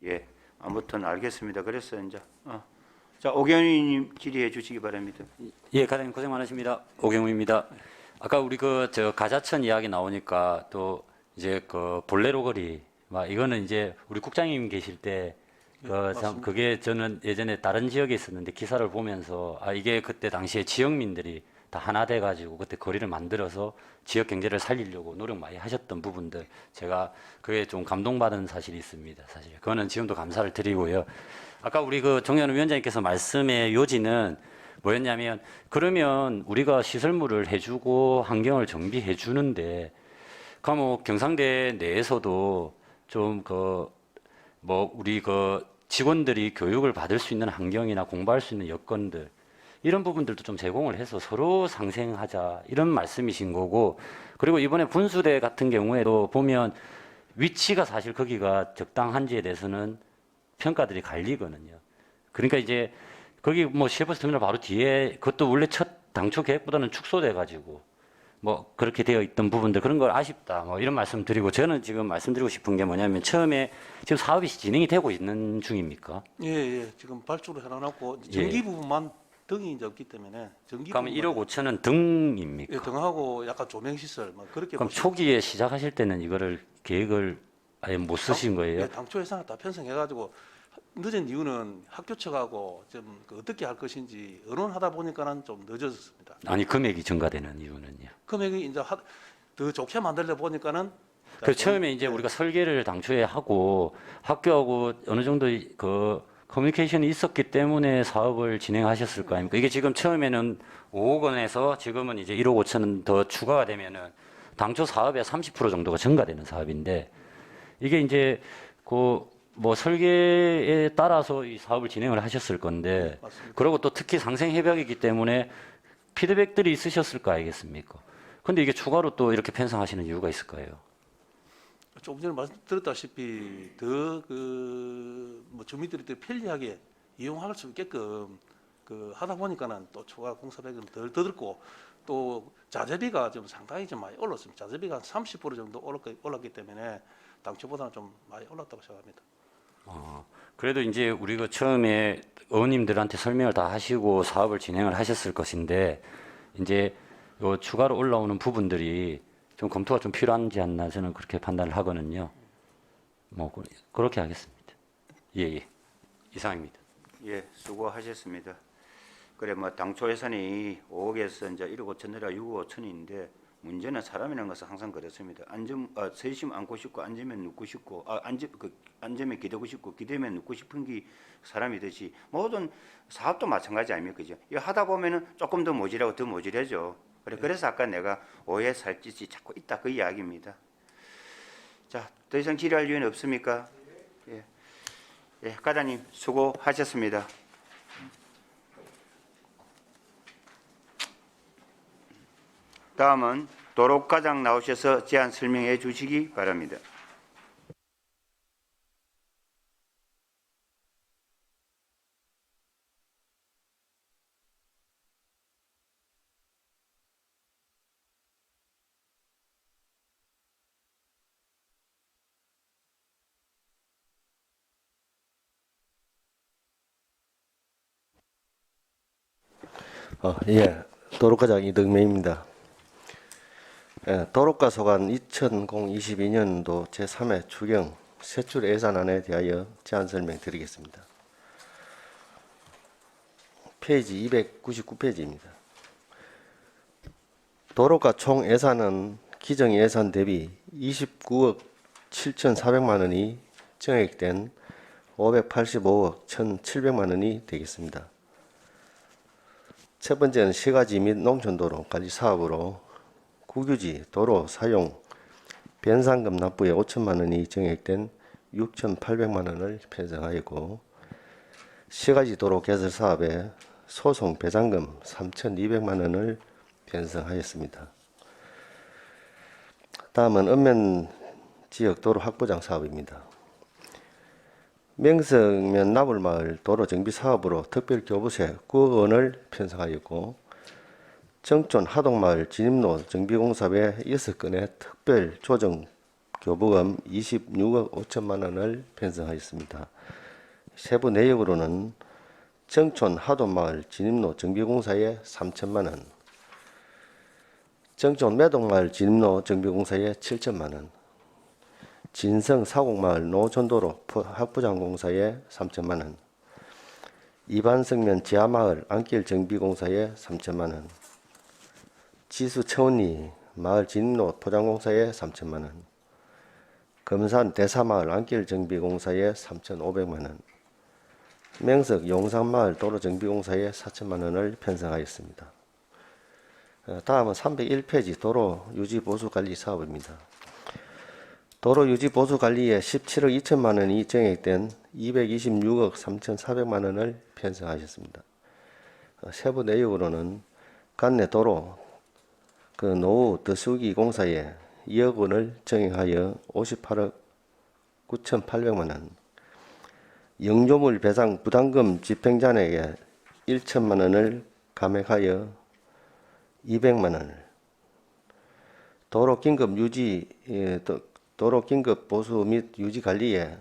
예, 아무튼 알겠습니다. 그래서 이제 자 오경희님 질의해 주시기 바랍니다. 예, 과장님 고생 많으십니다. 오경우입니다. 아까 우리 저 가자천 이야기 나오니까 또 이제 그 볼레로 거리, 막 이거는 이제 우리 국장님 계실 때 그게 저는 예전에 다른 지역에 있었는데 기사를 보면서 이게 그때 당시에 지역민들이 다 하나 돼 가지고 그때 거리를 만들어서 지역 경제를 살리려고 노력 많이 하셨던 부분들 제가 그게 좀 감동받은 사실이 있습니다. 사실 그거는 지금도 감사를 드리고요. 아까 우리 그 정현우 위원장님께서 말씀의 요지는 뭐였냐면 그러면 우리가 시설물을 해주고 환경을 정비해 주는데 그럼 경상대 내에서도 좀 우리 직원들이 교육을 받을 수 있는 환경이나 공부할 수 있는 여건들 이런 부분들도 좀 제공을 해서 서로 상생하자 이런 말씀이신 거고 그리고 이번에 분수대 같은 경우에도 보면 위치가 사실 거기가 적당한지에 대해서는 평가들이 갈리거든요. 그러니까 이제 거기 뭐 시외버스 터미널 바로 뒤에 그것도 원래 당초 계획보다는 축소돼 가지고 뭐 그렇게 되어 있던 부분들 그런 걸 아쉽다 뭐 이런 말씀 드리고 저는 지금 말씀드리고 싶은 게 뭐냐면 처음에 지금 사업이 진행이 되고 있는 중입니까? 예, 지금 발주를 해놔놓고 전기 부분만 등이 이제 없기 때문에 전기 그러면 부분만 1억 5천은 등입니까? 예, 등하고 약간 조명 시설 막 그렇게 그럼 보시면 초기에 시작하실 때는 이거를 계획을 아예 못 쓰신 거예요? 예, 당초 예산을 다 편성해가지고 늦은 이유는 학교 측하고 좀 어떻게 할 것인지 의논하다 보니까는 좀 늦어졌습니다. 아니 금액이 증가되는 이유는요? 금액이 이제 더 좋게 만들려 보니까는 그 처음에 이제 우리가 설계를 당초에 하고 학교하고 어느 정도 그 커뮤니케이션이 있었기 때문에 사업을 진행하셨을 거 아닙니까? 이게 지금 처음에는 5억 원에서 지금은 이제 1억 5천 원 더 추가가 되면은 당초 사업의 30% 정도가 증가되는 사업인데 이게 이제 그 뭐 설계에 따라서 이 사업을 진행을 하셨을 건데 맞습니다. 그리고 또 특히 상생 협약이기 때문에 피드백들이 있으셨을 거 아니겠습니까? 근데 이게 추가로 또 이렇게 편성하시는 이유가 있을 거예요. 조금 전에 말씀드렸다시피 더 뭐 주민들이 더 편리하게 이용할 수 있게끔 하다 보니까는 또 추가 공사비는 덜 들고 또 자재비가 좀 상당히 좀 많이 올랐습니다. 자재비가 한 30% 정도 올랐기 때문에 당초보다는 좀 많이 올랐다고 생각합니다. 그래도 이제 우리가 처음에 의원님들한테 설명을 다 하시고 사업을 진행을 하셨을 것인데 이제 요 추가로 올라오는 부분들이 좀 검토가 좀 필요한지 않나 저는 그렇게 판단을 하거든요. 뭐 그렇게 하겠습니다. 예. 이상입니다. 예, 수고하셨습니다. 그래 뭐 당초 예산이 5억에서 이제 1억 5천 내라 6억 5천인데 문제는 사람이라는 것은 항상 그렇습니다. 서 있으면 앉고 싶고 앉으면 눕고 싶고 앉으면 기대고 싶고 기대면 눕고 싶은 게 사람이듯이 모든 사업도 마찬가지 아닙니까? 그죠? 이거 하다 보면은 조금 더 모자라고 더 모자라죠. 그래서 아까 내가 오해 살짓이 자꾸 있다 그 이야기입니다. 자, 더 이상 질의할 이유는 없습니까? 예. 예, 과장님 수고하셨습니다. 다음은 도로과장 나오셔서 제안 설명해 주시기 바랍니다. 예, 도로과장 이덕명입니다. 예, 도로가 소관 2022년도 제3회 추경 세출 예산안에 대하여 제안 설명드리겠습니다. 페이지 299페이지입니다. 도로가 총 예산은 기정 예산 대비 29억 7,400만 원이 증액된 585억 1,700만 원이 되겠습니다. 첫 번째는 시가지 및 농촌도로 관리 사업으로 국유지 도로 사용 변상금 납부에 5천만 원이 증액된 6,800만 원을 편성하였고 시가지 도로 개설 사업에 소송 배상금 3,200만 원을 편성하였습니다. 다음은 읍면 지역 도로 확보장 사업입니다. 명성면 나불마을 도로 정비 사업으로 특별 교부세 9억 원을 편성하였고 정촌 하동마을 진입로 정비공사에 6건의 특별 조정 교부금 26억 5천만 원을 편성하였습니다. 세부 내역으로는 정촌 하동마을 진입로 정비공사에 3천만 원, 정촌 매동마을 진입로 정비공사에 7천만 원, 진성 사곡마을 노천도로 확보장 공사에 3천만 원, 이반성면 지하마을 안길 정비공사에 3천만 원, 지수 천리 마을 진입로 포장공사에 3천만 원, 금산 대사마을 안길 정비공사에 3,500만 원, 명석 용산마을 도로 정비공사에 4천만 원을 편성하였습니다. 다음은 301페이지 도로 유지 보수 관리 사업입니다. 도로 유지 보수 관리에 17억 2천만 원이 증액된 226억 3,400만 원을 편성하셨습니다. 세부 내역으로는 관내 도로 노후 더수기 공사에 2억 원을 증액하여 58억 9,800만 원, 영조물 배상 부담금 집행잔액에 1천만 원을 감액하여 200만 원을, 도로 긴급 유지 도로 긴급 보수 및 유지 관리에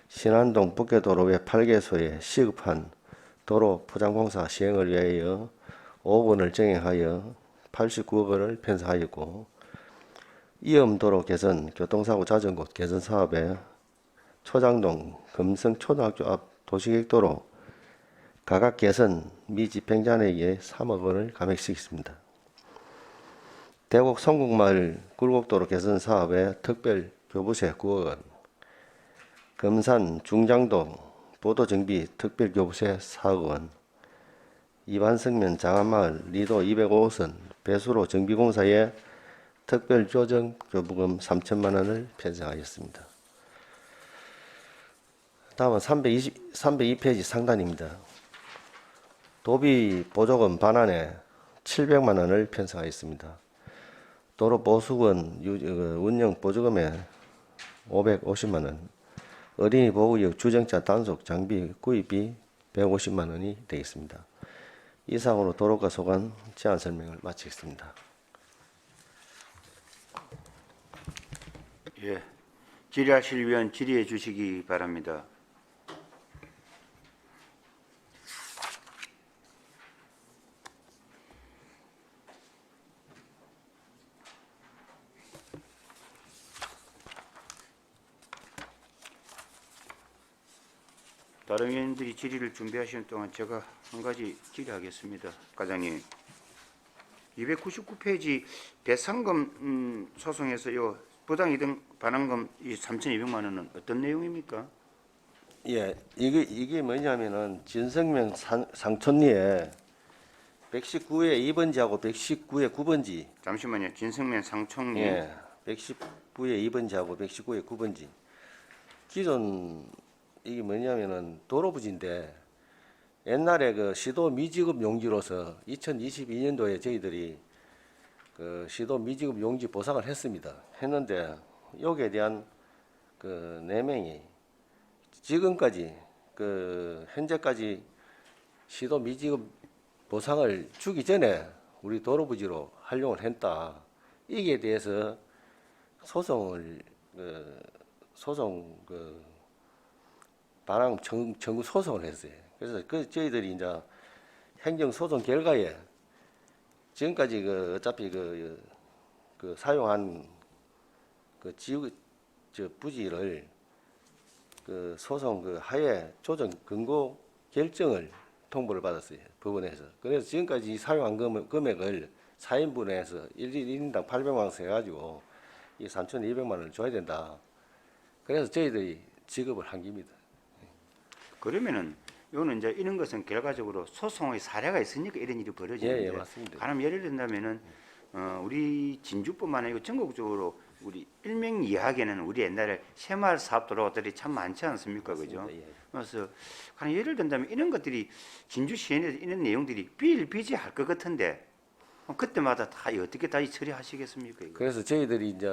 신안동 북계도로의 8개소에 시급한 도로 포장공사 시행을 위하여 5억 원을 증액하여 89억 원을 편성하였고 이음도로 개선 교통사고 잦은 곳 개선 사업에 초장동 금성초등학교 앞 도시계획도로 가각 개선 미집행잔액에 3억 원을 감액시켰습니다. 대곡 성국마을 굴곡도로 개선 사업에 특별 교부세 9억 원, 금산 중장동 보도정비 특별교부세 4억 원, 이반성면 장안마을 리도 205호선 배수로 정비공사에 특별조정교부금 3천만 원을 편성하였습니다. 다음은 302페이지 상단입니다. 도비 보조금 반환에 700만 원을 편성하였습니다. 도로 보수원 운영 보조금에 550만 원, 어린이 보호구역 주정차 단속 장비 구입비 150만 원이 되겠습니다. 이상으로 도로가 소관 제안 설명을 마치겠습니다. 예, 질의하실 위원 질의해 주시기 바랍니다. 다른 위원들이 질의를 준비하시는 동안 제가 한 가지 질의하겠습니다. 과장님, 299페이지 배상금 소송에서요 부당이동 반환금 이 3,200만 원은 어떤 내용입니까? 예, 이게 뭐냐면은 진성명 상촌리에 119의 2번지하고 119의 9번지, 잠시만요. 진성면 상총리. 예, 119의 2번지하고 119의 9번지. 기존 이게 뭐냐면은 도로부지인데 옛날에 그 시도 미지급 용지로서 2022년도에 저희들이 그 시도 미지급 용지 보상을 했는데 여기에 대한 그 내명이 지금까지 그 현재까지 시도 미지급 보상을 주기 전에 우리 도로부지로 활용을 했다. 이게 대해서 소송 반환 청구 소송을 했어요. 그래서 저희들이 이제 행정 소송 결과에 지금까지 어차피 사용한 부지를 소송 하에 조정 근거 결정을 통보를 받았어요. 법원에서. 그래서 지금까지 사용한 금액을 4인분에서 1인당 800만 원씩 해가지고 이 3,200만 원을 줘야 된다. 그래서 저희들이 지급을 한 겁니다. 그러면은 이거는 이제 이런 것은 결과적으로 소송의 사례가 있으니까 이런 일이 벌어지는데. 예, 맞습니다. 가령 예를 든다면은 우리 진주뿐만 아니고 전국적으로 우리 일명 이야기는 우리 옛날에 새마을 사업 도로들이 참 많지 않습니까, 그죠? 예. 그래서 가령 예를 든다면 이런 것들이 진주시에서 이런 내용들이 비일비재할 것 같은데 그때마다 다 어떻게 다시 처리하시겠습니까? 이거? 그래서 저희들이 이제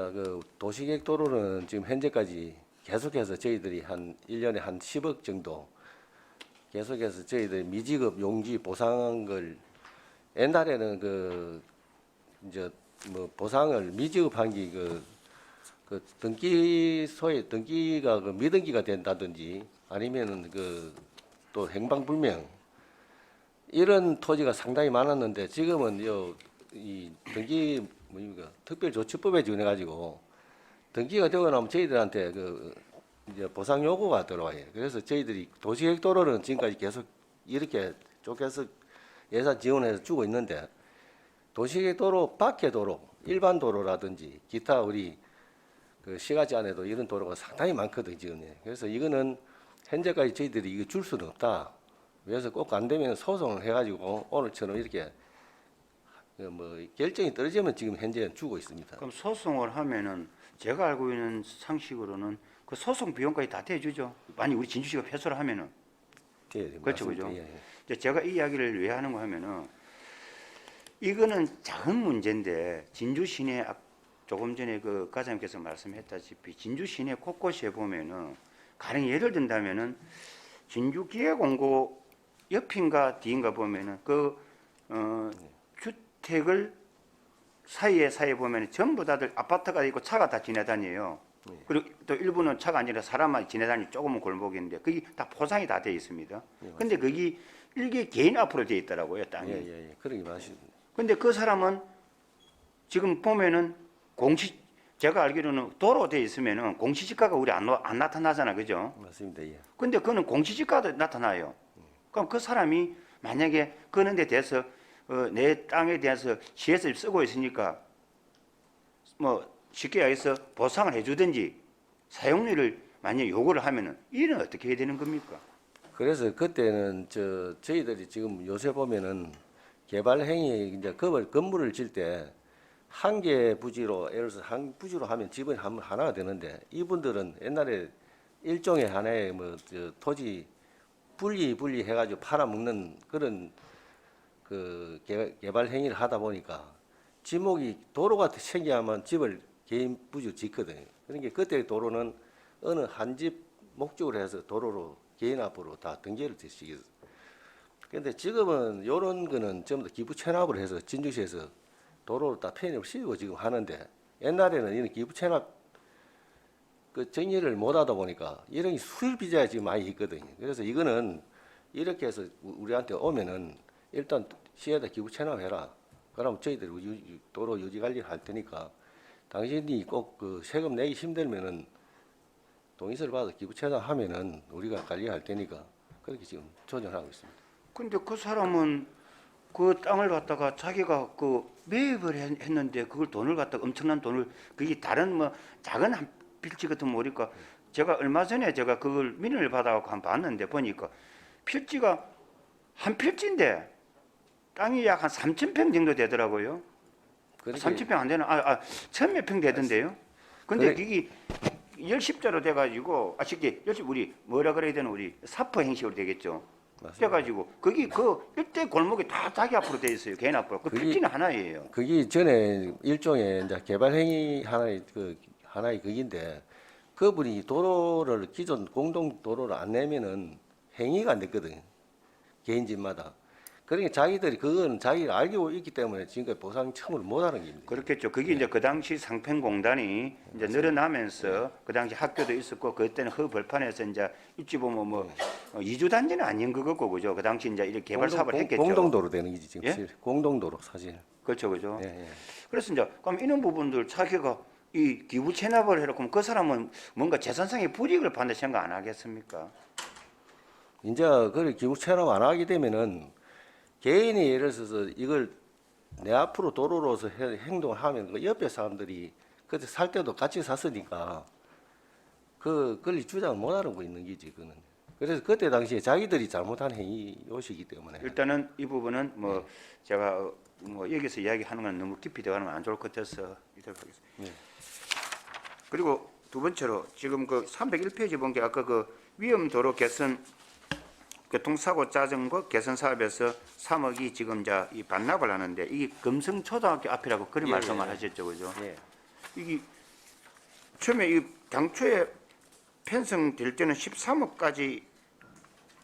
도시계획 도로는 지금 현재까지 계속해서 저희들이 한 1년에 한 10억 정도 계속해서 저희들 미지급 용지 보상한 걸 옛날에는 이제 뭐 보상을 미지급한 게 등기가 미등기가 된다든지 아니면은 또 행방불명 이런 토지가 상당히 많았는데 지금은 이 등기 특별조치법에 지원해 가지고 등기가 되고 나면 저희들한테 이제 보상 요구가 들어와요. 그래서 저희들이 도시계획도로는 지금까지 계속 이렇게 쪼개서 예산 지원해서 주고 있는데 도시계획도로 밖의 도로, 일반 도로라든지 기타 우리 시가지 안에도 이런 도로가 상당히 많거든요. 지금. 그래서 이거는 현재까지 저희들이 이거 줄 수는 없다. 그래서 꼭 안 되면 소송을 해가지고 오늘처럼 이렇게 결정이 떨어지면 지금 현재 주고 있습니다. 그럼 소송을 하면은 제가 알고 있는 상식으로는 그 소송 비용까지 다 대주죠. 만약 우리 진주시가 패소를 하면은. 예, 그렇죠, 맞습니다. 그죠? 예, 예. 이제 제가 이 이야기를 왜 하는가 하면은 이거는 작은 문제인데 진주 시내 조금 전에 그 과장님께서 말씀했다시피 진주 시내 곳곳에 보면은 가령 예를 든다면은 진주 기획공고 옆인가 뒤인가 보면은 주택을 사이에 보면은 전부 다들 아파트가 있고 차가 다 지나다녀요. 그리고 또 일부는 차가 아니라 사람만 지나다니는 조금은 골목인데 그게 다 포상이 다 돼 있습니다. 근데 거기 일개 개인 앞으로 돼 있더라고요, 땅이. 예. 그러게 맞습니다. 근데 그 사람은 지금 보면은 제가 알기로는 도로 돼 있으면은 공시지가가 우리 안 나타나잖아, 그죠? 맞습니다. 예. 근데 그는 공시지가도 나타나요. 그럼 그 사람이 만약에 그런 데 대해서 내 땅에 대해서 시에서 쓰고 있으니까 뭐 쉽게 얘기해서 보상을 해주든지 사용료를 만약 요구를 하면은 이는 어떻게 해야 되는 겁니까? 그래서 그때는 저희들이 지금 요새 보면은 개발 행위 이제 건물을 질 때 한 개 부지로 예를 들어서 한 부지로 하면 집은 하나가 되는데 이분들은 옛날에 일종의 하나의 토지 분리 해가지고 팔아먹는 그런 그 개발 행위를 하다 보니까 지목이 도로가 생겨야만 집을 개인 부지로 짓거든요. 그러니까 그때 도로는 어느 한 집 목적으로 해서 도로로 개인 앞으로 다 등재를 되시겠어요. 근데 지금은 요런 거는 전부 다 기부 체납을 해서 진주시에서 도로를 다 편입을 씌우고 지금 하는데 옛날에는 이런 기부 체납 그 정리를 못 하다 보니까 이런 수일 비자가 지금 많이 있거든요. 그래서 이거는 이렇게 해서 우리한테 오면은 일단 시에다 기부 체납해라. 그럼 저희들이 도로 유지 관리를 할 테니까 당신이 꼭 그 세금 내기 힘들면은 동의서를 받아 기부 체납하면은 우리가 관리할 테니까 그렇게 지금 조정하고 있습니다. 근데 그 사람은 그 땅을 갖다가 자기가 그 매입을 했는데 그걸 돈을 갖다가 엄청난 돈을 그게 다른 뭐 작은 한 필지 같은 모르니까 제가 얼마 전에 제가 그걸 민원을 받아갖고 한번 봤는데 보니까 필지가 한 필지인데 땅이 약 한 3,000평 정도 되더라고요. 3,000평 안 되나? 1,000몇 평 되던데요. 근데 그게 열십자로 돼가지고 쉽게 우리 뭐라 그래야 되나 우리 사퍼 형식으로 되겠죠. 그래가지고 거기 그 일대 골목이 다 자기 앞으로 돼 있어요. 개인 앞으로. 그 필지는 하나예요. 그게 전에 일종의 이제 개발 행위 하나의 그긴데 그분이 도로를 기존 공동 도로를 안 내면은 행위가 안 됐거든요. 개인 집마다. 그러니까 자기들이 그건 자기가 알고 있기 때문에 지금까지 보상 청구를 못 하는 겁니다. 그렇겠죠. 그게 이제 그 당시 상평공단이 이제 늘어나면서 그 당시 학교도 있었고 그때는 허벌판에서 이제 입지 보면 뭐 이주 단지는 아닌 것 같고 그죠. 그 당시 이제 이렇게 개발 사업을 했겠죠. 공동도로 되는 거지 지금. 예? 공동도로 사실. 그렇죠, 그죠. 예, 예. 그래서 이제 그럼 이런 부분들 자기가 이 기부 체납을 해놓고 그럼 그 사람은 뭔가 재산상의 불이익을 받는 생각 안 하겠습니까? 이제 그걸 기부 체납 안 하게 되면은 개인이 예를 들어서 이걸 내 앞으로 도로로서 행동을 하면 그 옆에 사람들이 그때 살 때도 같이 샀으니까 그걸 주장을 못 하는 거 있는 거지 그는. 그래서 그때 당시에 자기들이 잘못한 행위요시기 때문에 일단은 이 부분은 뭐 제가 뭐 여기서 이야기하는 건 너무 깊이 들어가는 건 안 좋을 것 같아서 이대로 하겠습니다. 네. 그리고 두 번째로 지금 그 301페이지 본 게 아까 그 위험도로 개선 교통사고 자전거 개선 사업에서 3억이 지금 이제 이 반납을 하는데 이게 금성초등학교 앞이라고 그런 말씀을 하셨죠, 그죠? 예. 이게 처음에 이 당초에 편성될 때는 13억까지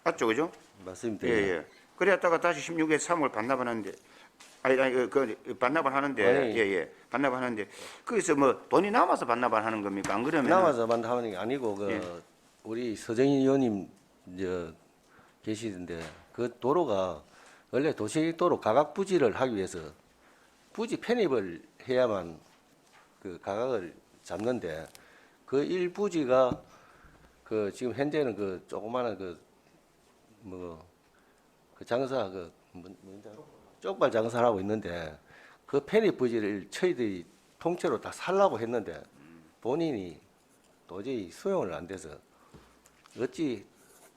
맞죠, 그죠? 맞습니다. 예. 그랬다가 다시 16에 3억을 반납을 하는데 그 반납을 하는데 아니. 예. 반납을 하는데 거기서 뭐 돈이 남아서 반납을 하는 겁니까? 안 그러면 남아서 반납하는 게 아니고 그 예. 우리 서정인 의원님 이제 계시던데 그 도로가 원래 도시도로 가각 부지를 하기 위해서 부지 편입을 해야만 그 가각을 잡는데 그 일부지가 그 지금 현재는 그 조그마한 그 장사 쪽발 장사를 하고 있는데 그 편입 부지를 저희들이 통째로 다 살라고 했는데 본인이 도저히 수용을 안 돼서 어찌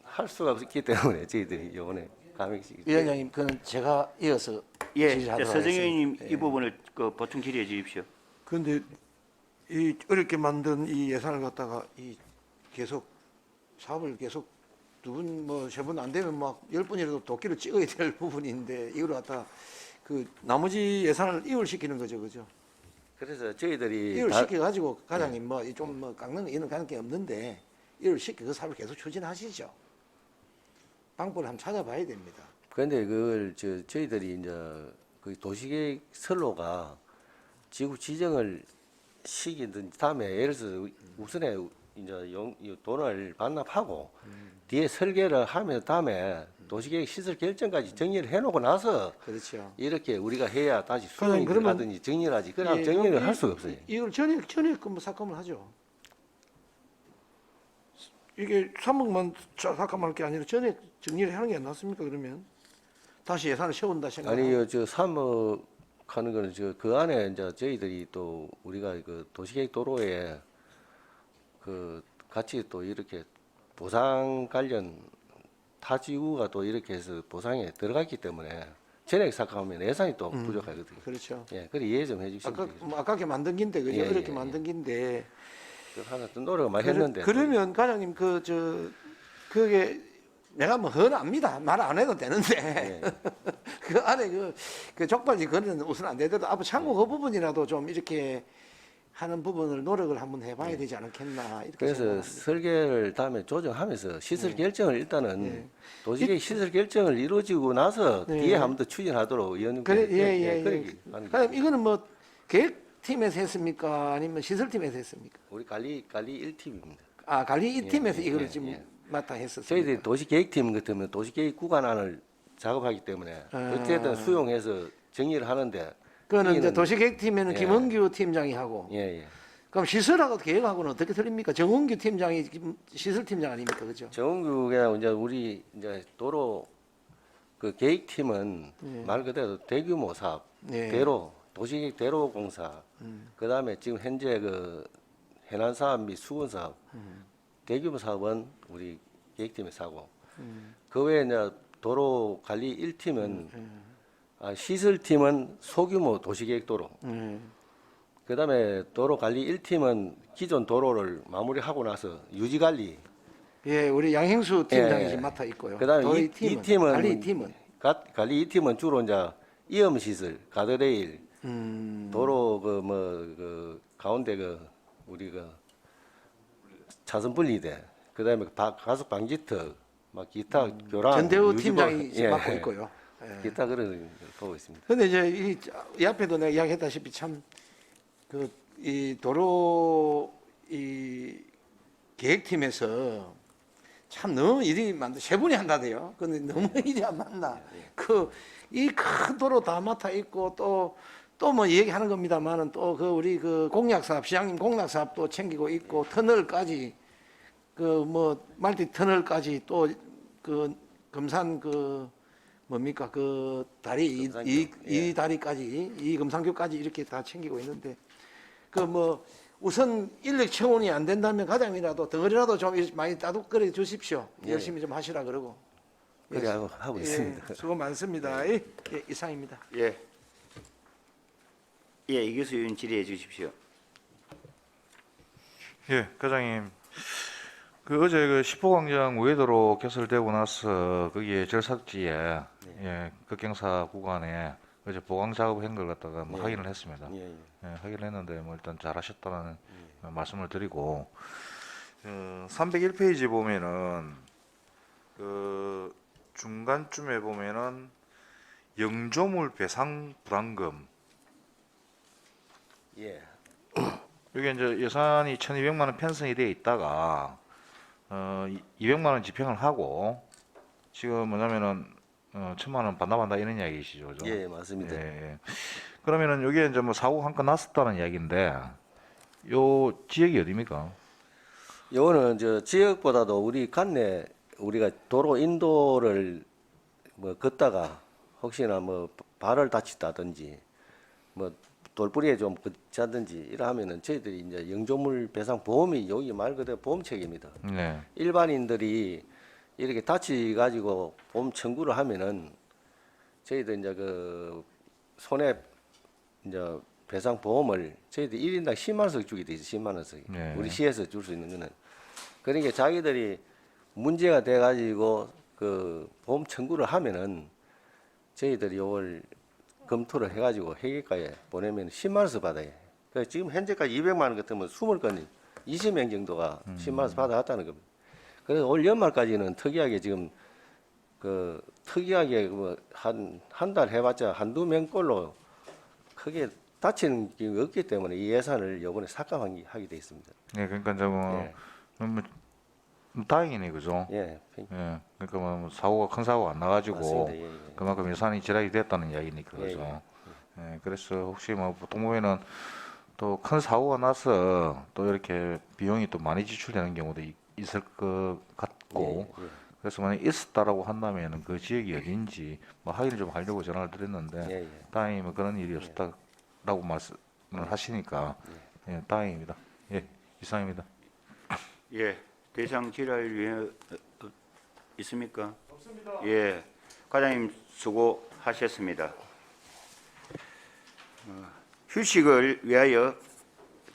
할 수가 없기 때문에 저희들이 이번에 감액식 위원장님, 그는 제가 이어서 예, 질의하도록 서정현님 하겠습니다. 이 부분을 그 보충 질의해 주십시오. 그런데 이 어렵게 만든 이 예산을 갖다가 이 계속 사업을 계속 두 분 뭐 세 분 안 되면 막 10분이라도 도끼를 찍어야 될 부분인데 이걸 갖다 그 나머지 예산을 이월시키는 거죠, 그죠? 그래서 저희들이 이월시켜 가지고 과장님 뭐 좀 뭐 깎는 이런 관계 없는데 이월시켜 그 사업을 계속 추진하시죠. 방법을 한번 찾아봐야 됩니다. 그런데 그걸 저희들이 이제 그 도시계획 선로가 지구 지정을 시키든 다음에 예를 들어서 우선에 이제 돈을 반납하고 뒤에 설계를 하면 다음에 도시계획 시설 결정까지 정리를 해놓고 나서 그렇죠. 이렇게 우리가 해야 다시 수용이 그러면- 들어가든지 정리를 하지. 그럼 예, 정리를 이- 할 수가 없어요. 이걸 전액 뭐 삭감을 하죠. 이게 3억만 삭감할 게 아니라 전액 정리를 하는 게 안 낫습니까? 그러면 다시 예산을 세운다 생각하고. 아니요, 3억 하는 거는 그 안에 이제 저희들이 또 우리가 그 도시계획 도로에 그 같이 또 이렇게 보상 관련 타 지구가 또 이렇게 해서 보상에 들어갔기 때문에 전액 삭감하면 예산이 또 부족하거든요. 그렇죠. 예, 그래 이해 좀 해주시면 아까 되겠습니다. 뭐 아깝게 만든 긴데 그죠? 예, 예, 이렇게 예. 만든 긴데. 그 하나 또 노력을 많이 했는데 그러면 과장님 그게 내가 뭐 헌합니다. 말 안 해도 되는데 예. 그 안에 그 족발지 그는 우선 안 되더라도 앞으로 참고 그 부분이라도 좀 이렇게 하는 부분을 노력을 한번 해봐야 되지 않겠나 이렇게 그래서 생각합니다. 설계를 다음에 조정하면서 시설 결정을 일단은 네. 도시계획 시설 결정을 이루어지고 나서 네. 뒤에 한 번 더 추진하도록 의원님께 그래 예예. 그렇게 하는 게 과장님 이거는 뭐 계획팀에서 했습니까? 아니면 시설팀에서 했습니까? 우리 관리 1팀입니다. 아 관리 2팀에서 예, 이거를 예, 지금 예. 맡아 했었습니다. 저희들이 도시계획팀 같으면 도시계획 구간안을 작업하기 때문에 어쨌든 수용해서 정리를 하는데 그거는 이제 여기는 도시계획팀에는 예. 김원규 팀장이 하고 예, 예. 그럼 시설하고 계획하고는 어떻게 틀립니까? 정원규 팀장이 지금 시설팀장 아닙니까, 그죠? 정은규가 이제 우리 이제 도로 그 계획팀은 예. 말 그대로 대규모 사업, 예. 대로 도시계획 대로 공사, 그다음에 지금 현재 그 해난 사업 및 수건 사업, 대규모 사업은 우리 계획팀에서 하고 그 외에 이제 도로 관리 1팀은 시설팀은 소규모 도시계획 도로, 그다음에 도로 관리 1팀은 기존 도로를 마무리하고 나서 유지 관리. 예, 우리 양행수 팀장이 예. 지금 맡아 있고요. 그다음에 저희 이 팀은 관리 팀은 관리 2팀은 주로 이제 이음 시설, 가드레일, 음. 도로 그 가운데 우리 차선 분리대, 그다음에 가속 방지턱, 막 기타 교란, 전대우 유지보- 팀장이 지금 예, 맡고 있고요. 예. 기타 그런 걸 보고 있습니다. 근데 이제 이 앞에도 내가 이야기했다시피 참 이 도로 이 계획팀에서 참 너무 일이 많다. 세 분이 한다대요. 근데 너무 일이 안 많나. 이 큰 도로 다 맡아 있고 또 뭐 얘기하는 겁니다만은 또 우리 공약 사업 시장님 공약 사업도 챙기고 있고 터널까지 말티 터널까지 또 금산 뭡니까 다리 금산교. 이 다리까지 이 금산교까지 이렇게 다 챙기고 있는데 우선 인력 채원이 안 된다면 과장이라도 덩어리라도 좀 많이 따둑거려 주십시오. 예. 열심히 좀 하시라 그러고. 그래 하고 있습니다. 수고 많습니다. 예, 이상입니다. 예. 예, 이교수 의원 질의해 주십시오. 예, 과장님. 어제 10호광장 우회도로 개설되고 나서 거기에 절삭지에 예, 급경사 구간에 어제 보강 작업한 걸 갖다가 뭐 예. 확인을 했습니다. 예, 예. 예, 확인을 했는데 뭐 일단 잘하셨다는 말씀을 드리고 301페이지 보면은 중간쯤에 보면은 영조물 배상 불안금 예. 여기 이제 예산이 1,200만 원 편성이 되어 있다가 200만 원 집행을 하고 지금 뭐냐면은 1,000만 원 반납한다 이런 이야기시죠, 그죠? 예, 맞습니다. 예, 예. 그러면은 여기에 이제 뭐 사고 한 건 났었다는 이야기인데 요 지역이 어디입니까? 요거는 지역보다도 우리 관내 우리가 도로 인도를 걷다가 혹시나 발을 다친다든지 돌부리에 좀 그치다든지 이러면은 저희들이 이제 영조물 배상 보험이 여기 말 그대로 보험책입니다. 네. 일반인들이 이렇게 다치 가지고 보험 청구를 하면은 저희들 이제 손해 이제 배상 보험을 저희들 1인당 10만 원씩 주게 돼 있어요. 10만 원씩. 네. 우리 시에서 줄 수 있는 거는. 그러니까 자기들이 문제가 돼 가지고 보험 청구를 하면은 저희들이 요걸 검토를 해 가지고 회계과에 보내면 10만 원씩 받아요. 그래서 지금 현재까지 200만 원 같으면 20건이 20명 정도가 10만 원씩 받아왔다는 겁니다. 그래서 올 연말까지는 특이하게 지금 특이하게 한 달 해봤자 한두 명꼴로 크게 다치는 게 없기 때문에 이 예산을 이번에 삭감하게 돼 있습니다. 네, 그러니까 이제 뭐 예. 다행이네, 그죠? 예, 예, 그러니까 뭐 사고가 큰 사고가 안 나가지고 맞습니다. 예, 예. 그만큼 예산이 절약이 됐다는 이야기니까, 예, 그죠? 예, 그래서 혹시 뭐 보통 보면은 또 큰 사고가 나서 또 이렇게 비용이 또 많이 지출되는 경우도 있을 것 같고, 예, 예. 그래서 만약 있었다라고 한다면은 그 지역이 어딘지 뭐 확인을 좀 하려고 전화를 드렸는데 예, 예. 다행히 뭐 그런 일이 없었다라고 말씀을 하시니까 예, 다행입니다. 예, 이상입니다. 예, 대상 질의할 있습니까? 없습니다. 예, 과장님 수고하셨습니다. 휴식을 위하여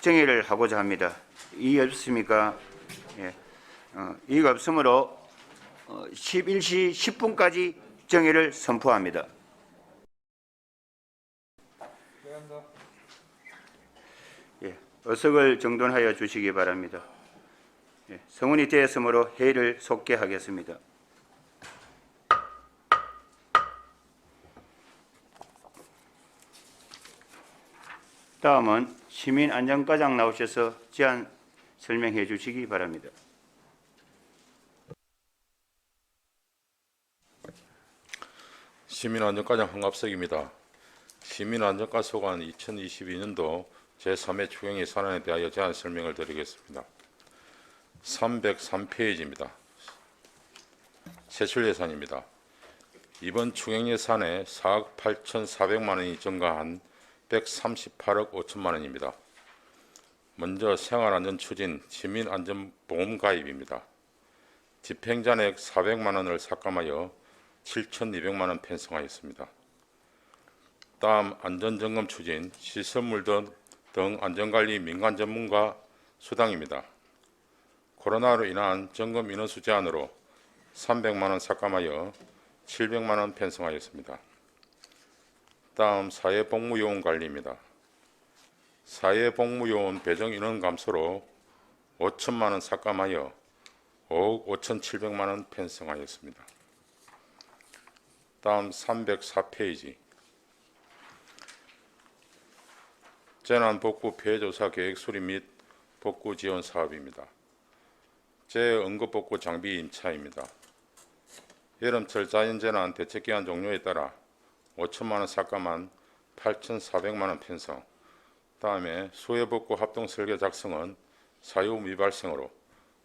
정회를 하고자 합니다. 이의 없습니까? 예, 이의가 없으므로 11시 10분까지 정회를 선포합니다. 예, 어석을 정돈하여 주시기 바랍니다. 예, 성원이 되었으므로 회의를 속개하겠습니다. 다음은 시민안전과장 나오셔서 제안 설명해 주시기 바랍니다. 시민안전과장 황갑석입니다. 시민안전과 소관 2022년도 제3회 추경의 산안에 대하여 제안 설명을 드리겠습니다. 303페이지입니다. 세출 예산입니다. 이번 추경 예산에 4억 8,400만 원이 증가한 138억 5천만 원입니다. 먼저 생활안전 추진 시민안전보험 가입입니다. 집행잔액 400만 원을 삭감하여 7,200만 원 편성하였습니다. 다음 안전점검 추진 시설물 등 안전관리 민간 전문가 수당입니다. 코로나로 인한 점검 인원수 제한으로 300만 원 삭감하여 700만 원 편성하였습니다. 다음 사회복무요원 관리입니다. 사회복무요원 배정 인원 감소로 5천만 원 삭감하여 5억 5,700만 원 편성하였습니다. 다음 304페이지 재난복구 피해조사 계획 수립 및 복구 지원 사업입니다. 재응급복구 장비 임차입니다. 여름철 자연재난 대책기한 종료에 따라 5천만 원 삭감한 8,400만 원 편성. 다음에 수해복구 합동 설계 작성은 사유 미발생으로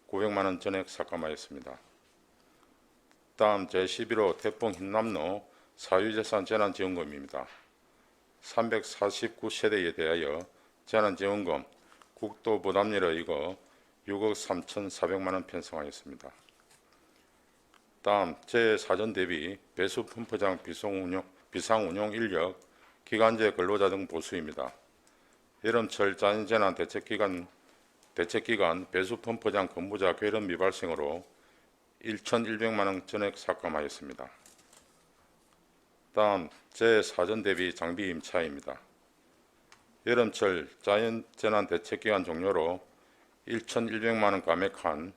900만 원 전액 삭감하였습니다. 다음 제11호 태풍 흰남노 사유재산 재난지원금입니다. 349세대에 대하여 재난지원금 국도 부담률에 의거 6억 3,400만 원 편성하였습니다. 다음 제4전 대비 배수 펌프장 비상운용 인력, 기간제 근로자 등 보수입니다. 여름철 자연재난 대책기간 배수 펌프장 근무자 괴롭 미발생으로 1,100만 원 전액 삭감하였습니다. 다음 제4전 대비 장비 임차입니다. 여름철 자연재난 대책기간 종료로 1,100만 원 감액한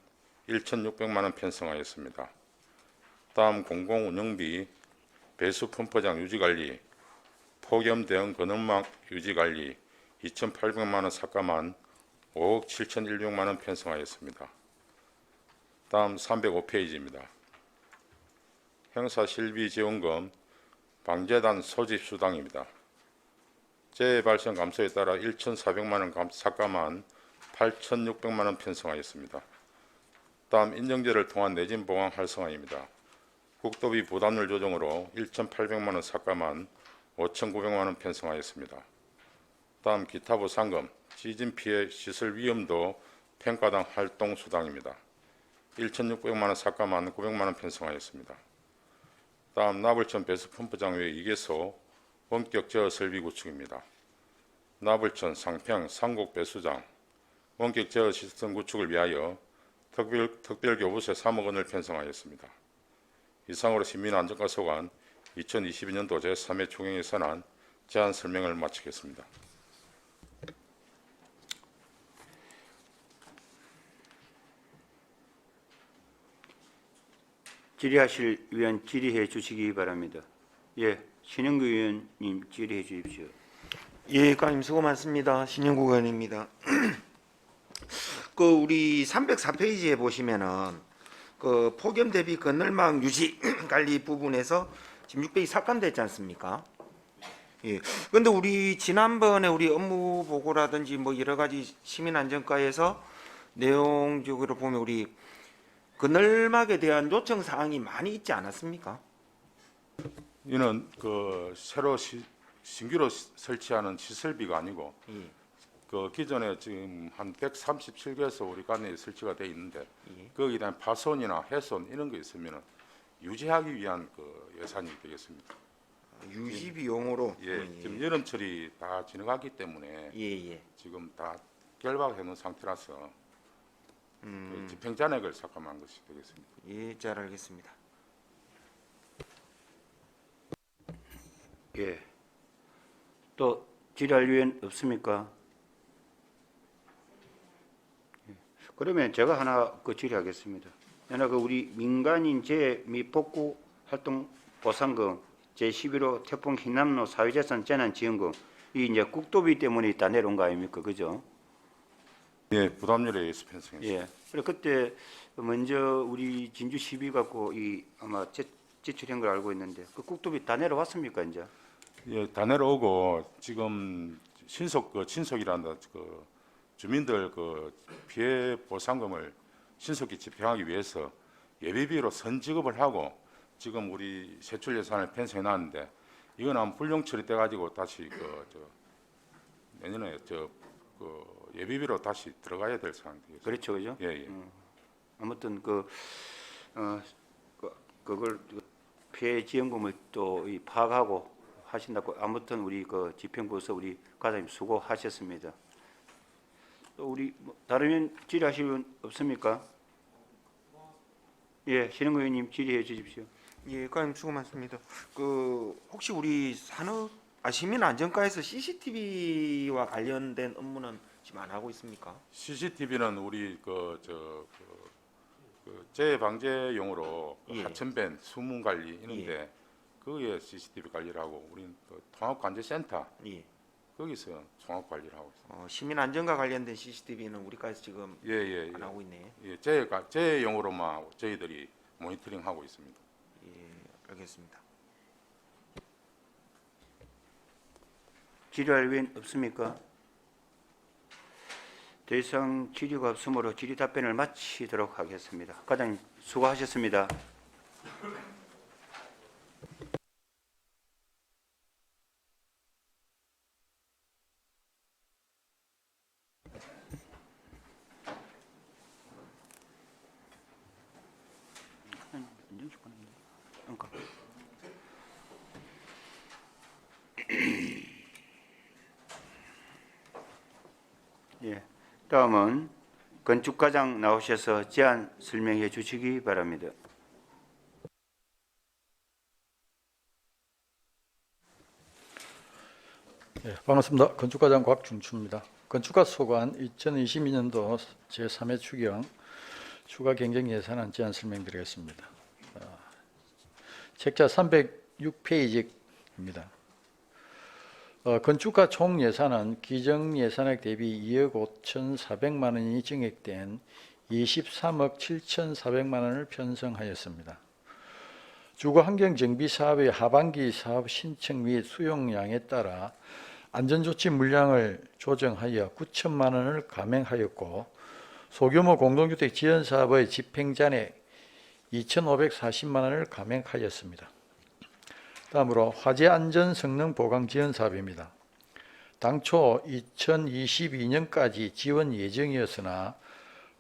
1,600만 원 편성하였습니다. 다음 공공운영비 배수 펌프장 유지관리, 폭염 대응 건널막 유지관리 2,800만 원 삭감한 5억 7,100만 원 편성하였습니다. 다음 305페이지입니다. 행사실비지원금 방재단 소집 수당입니다. 재해 발생 감소에 따라 1,400만 원 삭감한 8,600만 원 편성하였습니다. 다음 인정제를 통한 내진 보강 활성화입니다. 국도비 부담률 조정으로 1,800만 원 삭감한 5,900만 원 편성하였습니다. 다음 기타 보상금 시진 피해 시설 위험도 평가당 활동 수당입니다. 1,600만 원 삭감한 900만 원 편성하였습니다. 다음 나불천 배수 펌프장 외 2개소 원격 제어 설비 구축입니다. 나불천, 상평, 상곡 배수장 원격 제어 시스템 구축을 위하여 특별교부세 3억 원을 편성하였습니다. 이상으로 시민안전과 소관 2022년도 제3회 추경 예산안 제안 설명을 마치겠습니다. 질의하실 위원 질의해 주시기 바랍니다. 예, 신영구 의원님 질의해 주십시오. 예, 과님 수고 많습니다. 신영국 의원입니다. 우리 304페이지에 보시면은 폭염 대비 건널망 유지 관리 부분에서 지금 600이 삭감됐지 않습니까? 예. 근데 우리 지난번에 우리 업무 보고라든지 뭐 여러 가지 시민안전과에서 내용적으로 보면 우리 건널막에 대한 요청 사항이 많이 있지 않았습니까? 이는 새로 신규로 설치하는 시설비가 아니고 예. 그 기존에 지금 한 137개에서 우리 관내에 설치가 돼 있는데 예. 거기에 대한 파손이나 훼손 이런 거 있으면 유지하기 위한 그 예산이 되겠습니다. 유지 비용으로. 예, 지금 여름철이 다 지나갔기 때문에 예. 지금 다 결박해 놓은 상태라서 그 집행잔액을 삭감한 것이 되겠습니다. 예, 잘 알겠습니다. 예. 또 질의할 위원 없습니까? 예. 그러면 제가 하나 그 질의하겠습니다. 하나 그 우리 민간인 재해 및 복구 활동 보상금 제11호 태풍 희남로 사회재산 재난지원금 이 이제 국도비 때문에 다 내려온 거 아닙니까? 그죠? 예, 부담률에 의해서 편성했습니다. 예. 그래 그때 먼저 우리 진주 시비 갖고 이 아마 제출한 걸 알고 있는데 그 국도비 다 내려왔습니까 이제? 예, 다 내려오고 지금 친속이란다 그 주민들 그 피해 보상금을 신속히 집행하기 위해서 예비비로 선지급을 하고 지금 우리 세출 예산을 편성해 놨는데 이건 아마 불용 처리돼 가지고 다시 내년에 예비비로 다시 들어가야 될 상황이 되겠습니다. 그렇죠, 그죠? 예. 아무튼 그걸 피해 지원금을 또 이 파악하고 하신다고 아무튼 우리 그 집행부에서 우리 과장님 수고하셨습니다. 또 우리 다른 질의하실 분 없습니까? 예, 신흥 의원님 질의해 주십시오. 예, 과장님 수고 많습니다. 그 혹시 우리 시민 안전과에서 CCTV와 관련된 업무는 지금 안 하고 있습니까? CCTV는 우리 재해 방제용으로 예. 하천변 수문 관리 이런데 거기에 CCTV 관리를 하고 우리는 통합관제센터 예. 거기서 통합 관리를 하고 있습니다. 시민 안전과 관련된 CCTV는 우리과에서 지금 예. 안 하고 있네. 예, 재해용으로만 저희들이 모니터링 하고 있습니다. 예, 알겠습니다. 질의할 위원 없습니까? 더 이상 질의가 없으므로 질의 답변을 마치도록 하겠습니다. 과장님 수고하셨습니다. 예, 다음은 건축과장 나오셔서 제안 설명해 주시기 바랍니다. 예, 반갑습니다. 건축과장 곽준추입니다. 건축가 소관 2022년도 제3회 추경 추가 경정 예산안 제안 설명드리겠습니다. 책자 306페이지입니다. 건축가 총 예산은 기정 예산액 대비 2억 5,400만 원이 증액된 23억 7,400만 원을 편성하였습니다. 주거 환경 정비 사업의 하반기 사업 신청 및 수용량에 따라 안전조치 물량을 조정하여 9천만 원을 감행하였고 소규모 공동주택 지원 사업의 집행잔액 2,540만 원을 감행하였습니다. 다음으로 화재 안전 성능 보강 지원 사업입니다. 당초 2022년까지 지원 예정이었으나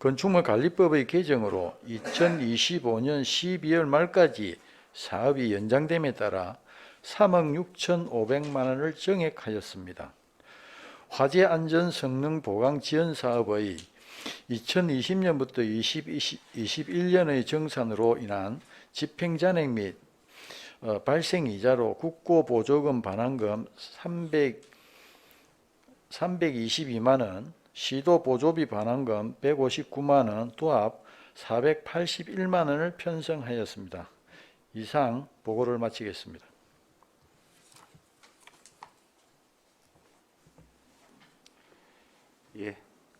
건축물 관리법의 개정으로 2025년 12월 말까지 사업이 연장됨에 따라 3억 6,500만 원을 증액하였습니다. 화재 안전 성능 보강 지원 사업의 2020년부터 2021년의 정산으로 인한 집행잔액 및 발생 이자로 국고보조금 반환금 322만 원, 시도보조비 반환금 159만 원, 도합 481만 원을 편성하였습니다. 이상 보고를 마치겠습니다. 예,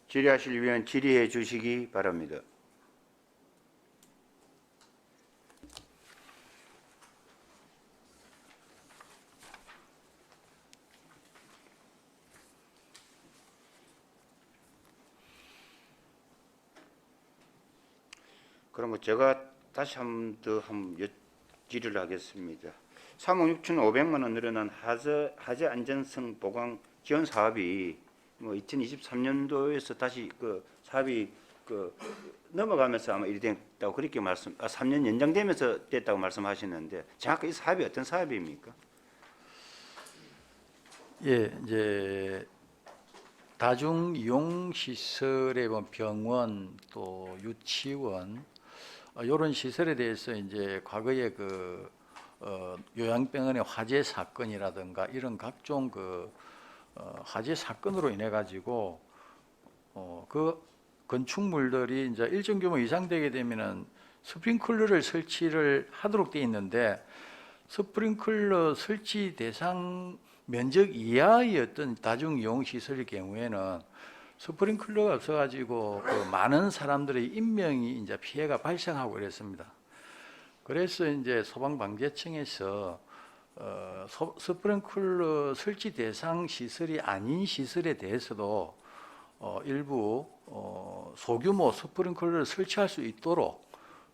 질의하실 위원 질의해 주시기 바랍니다. 그럼 제가 다시 한 번 더 질의를 하겠습니다. 3억 6,500만 원 늘어난 화재 안전성 보강 지원 사업이 뭐 2023년도에서 다시 그 사업이 그 넘어가면서 아마 일이 됐다고 그렇게 3년 연장되면서 됐다고 말씀하셨는데 정확히 이 사업이 어떤 사업입니까? 예, 이제 다중 이용 시설의 뭐 병원 또 유치원 이런 시설에 대해서 이제 과거에 그 요양병원의 화재 사건이라든가 이런 각종 그 화재 사건으로 인해 가지고 그 건축물들이 이제 일정 규모 이상 되게 되면은 스프링클러를 설치를 하도록 돼 있는데 스프링클러 설치 대상 면적 이하의 어떤 다중 이용 시설의 경우에는 스프링클러가 없어가지고 그 많은 사람들의 인명이 이제 피해가 발생하고 그랬습니다. 그래서 이제 소방방재청에서 스프링클러 설치 대상 시설이 아닌 시설에 대해서도 일부 소규모 스프링클러를 설치할 수 있도록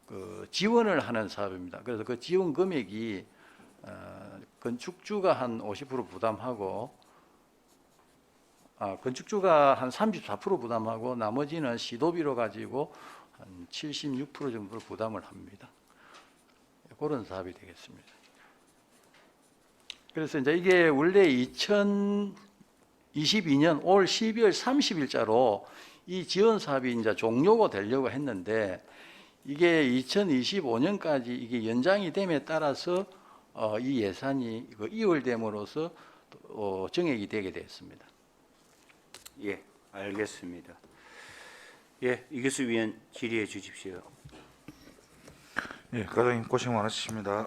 그 지원을 하는 사업입니다. 그래서 그 지원 금액이 건축주가 한 50% 부담하고 건축주가 한 34% 부담하고 나머지는 시도비로 가지고 한 76% 정도를 부담을 합니다. 그런 사업이 되겠습니다. 그래서 이제 이게 원래 2022년 올 12월 30일자로 이 지원 사업이 이제 종료가 되려고 했는데 이게 2025년까지 이게 연장이 됨에 따라서 이 예산이 이월됨으로써 정액이 되게 됐습니다. 예, 알겠습니다. 예, 이규수 위원 질의해 주십시오. 예, 과장님 고생 많으십니다.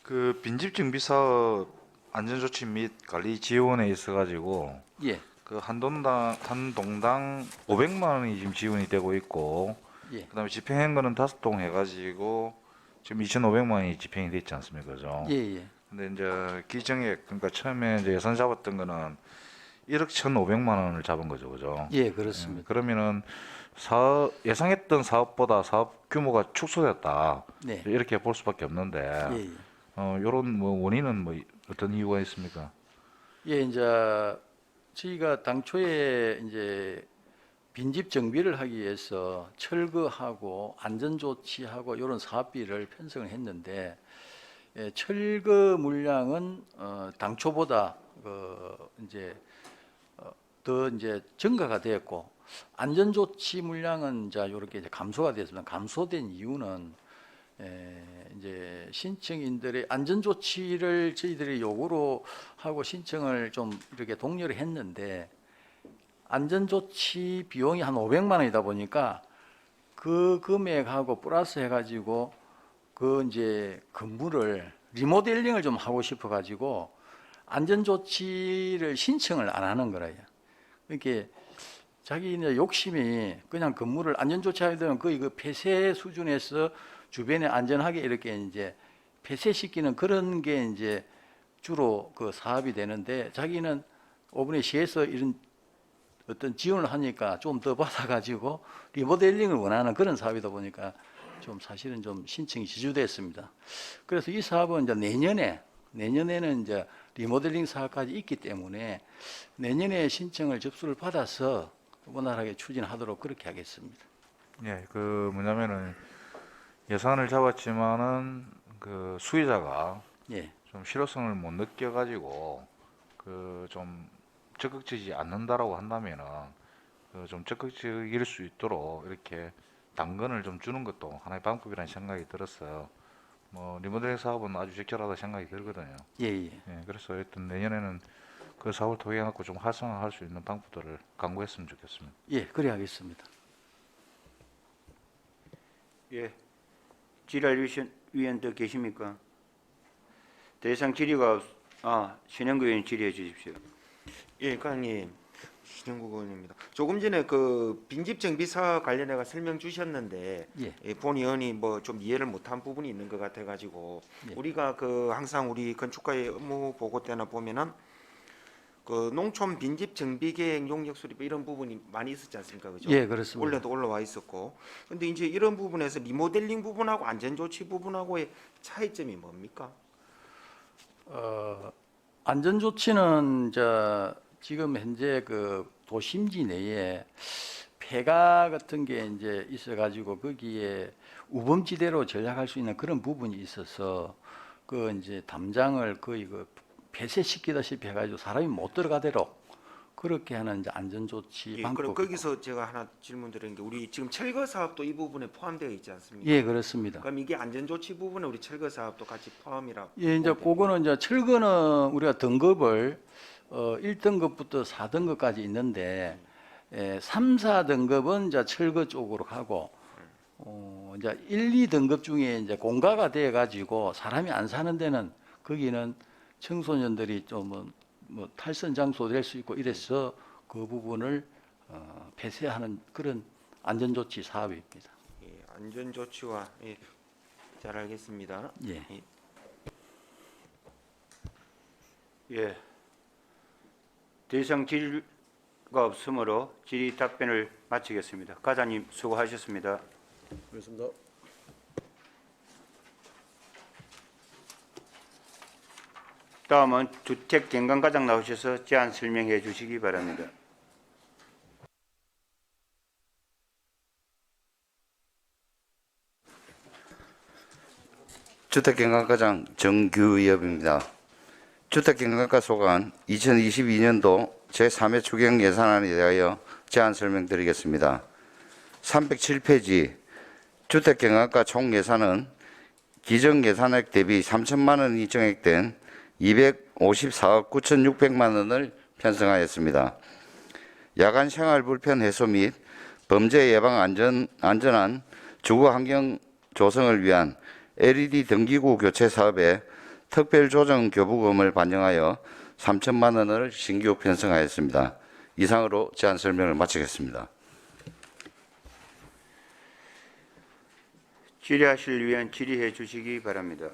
그 빈집 정비 사업 안전조치 및 관리 지원에 있어가지고 예, 그 한 동당 500만 원이 지금 지원이 되고 있고, 예, 그다음에 집행한 거는 5동 해가지고 지금 2,500만 원이 집행이 됐지 않습니까, 그죠? 예, 예. 근데 이제 기정액 그러니까 처음에 이제 예산 잡았던 거는 1억 1,500만 원을 잡은 거죠, 그죠? 예, 그렇습니다. 그러면은 예상했던 사업보다 사업 규모가 축소됐다. 네. 이렇게 볼 수밖에 없는데, 예, 예. 요런 뭐 원인은 뭐 어떤 이유가 있습니까? 예, 이제 저희가 당초에 이제 빈집 정비를 하기 위해서 철거하고 안전조치하고 이런 사업비를 편성을 했는데 철거 물량은 당초보다 더 이제 증가가 되었고 안전조치 물량은 이렇게 감소가 되었습니다. 감소된 이유는 이제 신청인들의 안전조치를 저희들이 요구로 하고 신청을 좀 이렇게 독려를 했는데 안전조치 비용이 한 500만 원이다 보니까 그 금액하고 플러스 해가지고 그 이제 건물을 리모델링을 좀 하고 싶어가지고 안전조치를 신청을 안 하는 거라요. 이렇게 자기 이제 욕심이 그냥 건물을 안전조치하게 되면 거의 그 폐쇄 수준에서 주변에 안전하게 이렇게 이제 폐쇄시키는 그런 게 이제 주로 그 사업이 되는데 자기는 오번에 시에서 이런 어떤 지원을 하니까 좀 더 받아가지고 리모델링을 원하는 그런 사업이다 보니까 좀 사실은 좀 신청이 지주됐습니다. 그래서 이 사업은 이제 내년에는 이제 리모델링 사업까지 있기 때문에 내년에 신청을 접수를 받아서 원활하게 추진하도록 그렇게 하겠습니다. 예, 그 뭐냐면은 예산을 잡았지만은 그 수혜자가 예, 좀 실효성을 못 느껴가지고 그 좀 적극적이지 않는다라고 한다면은 그 좀 적극적일 수 있도록 이렇게 당근을 좀 주는 것도 하나의 방법이라는 생각이 들었어요. 뭐 리모델링 사업은 아주 적절하다 생각이 들거든요. 예, 예. 예, 그래서 하여튼 내년에는 그 사업을 통해 갖고 좀 활성화할 수 있는 방법들을 강구했으면 좋겠습니다. 예, 그래 하겠습니다. 예, 질의할 위원 더 계십니까? 대상 질의가 신영구 의원 질의해 주십시오. 예, 과장님, 신영국 의원입니다. 조금 전에 그 빈집 정비사 관련해가 설명 주셨는데 예. 본 의원이 뭐 좀 이해를 못한 부분이 있는 것 같아가지고 예. 우리가 그 항상 우리 건축가의 업무 보고 때나 보면은 그 농촌 빈집 정비 계획 용역 수립 이런 부분이 많이 있었지 않습니까, 그죠? 예, 그렇습니다. 원래도 올라와 있었고, 근데 이제 이런 부분에서 리모델링 부분하고 안전조치 부분하고의 차이점이 뭡니까? 안전조치는 지금 현재 그 도심지 내에 폐가 같은 게 이제 있어가지고 거기에 우범지대로 전략할 수 있는 그런 부분이 있어서 그 이제 담장을 거의 그 폐쇄시키다시피 해가지고 사람이 못 들어가도록 그렇게 하는 이제 안전조치 예, 방법. 그럼 거기서 제가 하나 질문 드리는 게 우리 지금 철거 사업도 이 부분에 포함되어 있지 않습니까? 예, 그렇습니다. 그럼 이게 안전조치 부분에 우리 철거 사업도 같이 포함이라고? 예, 이제 그거는 이제 철거는 우리가 등급을 1등급부터 4등급까지 있는데 3, 4등급은 이제 철거 쪽으로 가고 이제 1, 2등급 중에 이제 공가가 돼 가지고 사람이 안 사는 데는 거기는 청소년들이 좀 뭐 탈선 장소 될 수 있고 이래서 그 부분을 폐쇄하는 그런 안전조치 사업입니다. 예, 안전조치와 예, 잘 알겠습니다. 예. 예. 더 이상 질의가 없으므로 질의 답변을 마치겠습니다. 과장님 수고하셨습니다. 그렇습니다. 다음은 주택경관과장 나오셔서 제안 설명해 주시기 바랍니다. 주택경관과장 정규엽입니다. 주택경관과 소관 2022년도 제3회 추경 예산안에 대하여 제안 설명드리겠습니다. 307페이지 주택경관과 총 예산은 기정 예산액 대비 3천만 원이 정액된 254억 9,600만 원을 편성하였습니다. 야간 생활 불편 해소 및 범죄 예방 안전한 주거 환경 조성을 위한 LED 등기구 교체 사업에 특별 조정 교부금을 반영하여 3천만 원을 신규 편성하였습니다. 이상으로 제안 설명을 마치겠습니다. 질의하실 위원 질의해 주시기 바랍니다.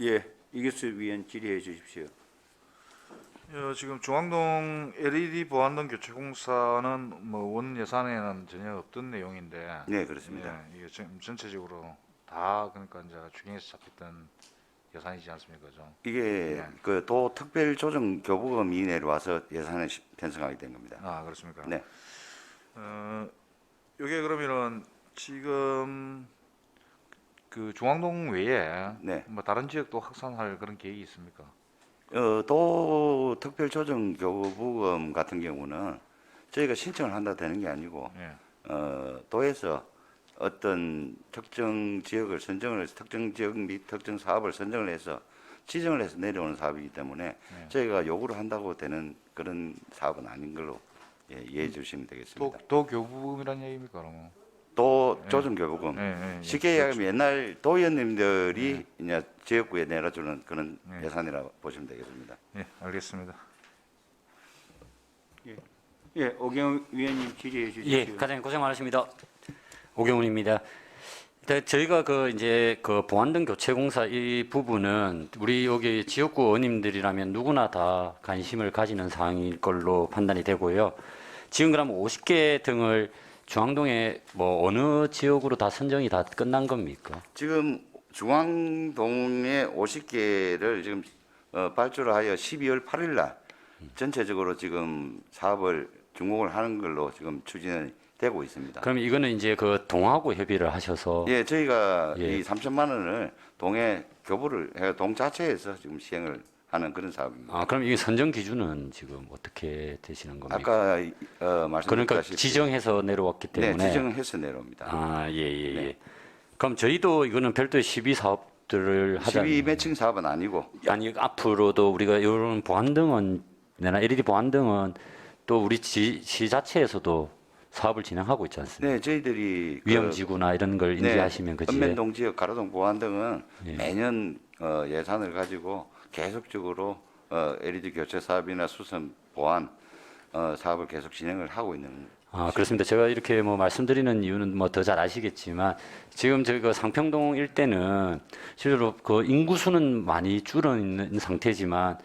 예, 이규수 위원 질의해 주십시오. 지금 중앙동 LED 보안등 교체 공사는 뭐 원 예산에는 전혀 없던 내용인데, 네, 그렇습니다. 예, 이게 전체적으로 다 그러니까 이제 추경에서 잡혔던 예산이지 않습니까, 좀? 이게 그 도 특별 조정 교부금 이내로 와서 예산을 편성하게 된 겁니다. 아, 그렇습니까? 네. 이게 그러면은 지금 그 중앙동 외에 네. 뭐 다른 지역도 확산할 그런 계획이 있습니까? 도 특별 조정 교부금 같은 경우는 저희가 신청을 한다 되는 게 아니고 예. 도에서 어떤 특정 지역을 선정을 해서 특정 지역 및 특정 사업을 선정을 해서 지정을 해서 내려오는 사업이기 때문에 저희가 요구를 한다고 되는 그런 사업은 아닌 걸로 이해해 주시면 되겠습니다. 도 교부금이란 얘기입니까, 그러면? 도 조정 교부금. 쉽게 얘기하면 옛날 도의원님들이 이제 지역구에 내려주는 그런 예산이라고 보시면 되겠습니다. 예, 알겠습니다. 예, 오경 위원님 질의해 주십시오. 예, 과장님 고생 많으십니다. 오경훈입니다. 일단 저희가 그 이제 그 보안등 교체 공사 이 부분은 우리 여기 지역구 의원님들이라면 누구나 다 관심을 가지는 사항일 걸로 판단이 되고요. 지금 그럼 50개 등을 중앙동에 뭐 어느 지역으로 다 선정이 다 끝난 겁니까? 지금 중앙동에 50개를 지금 발주를 하여 12월 8일 날 전체적으로 지금 사업을 준공을 하는 걸로 지금 추진이 되고 있습니다. 그럼 이거는 이제 그 동하고 협의를 하셔서 예, 저희가 예. 이 3천만 원을 동에 교부를 해 동 자체에서 지금 시행을 하는 그런 사업입니다. 아, 그럼 이게 선정 기준은 지금 어떻게 되시는 겁니까? 아까 그러니까 말씀드렸다시피 지정해서 내려왔기 때문에 네, 지정해서 내려옵니다. 아, 예, 예, 네. 예. 그럼 저희도 이거는 별도의 시비 사업들을 하자. 12 매칭 사업은 아니고 아니 앞으로도 우리가 이런 보안등은 내나 LED 보안등은 또 우리 시 자체에서도 사업을 진행하고 있지 않습니까? 네, 저희들이 위험지구나 이런 걸 인지하시면 그지. 읍면동 지역 가로등 보안 등은 예. 매년 예산을 가지고 계속적으로 LED 교체 사업이나 수선 보안 사업을 계속 진행을 하고 있는. 아, 그렇습니다. 제가 이렇게 뭐 말씀드리는 이유는 뭐 더 잘 아시겠지만 지금 저희 그 상평동 일대는 실제로 그 인구수는 많이 줄어 있는 상태지만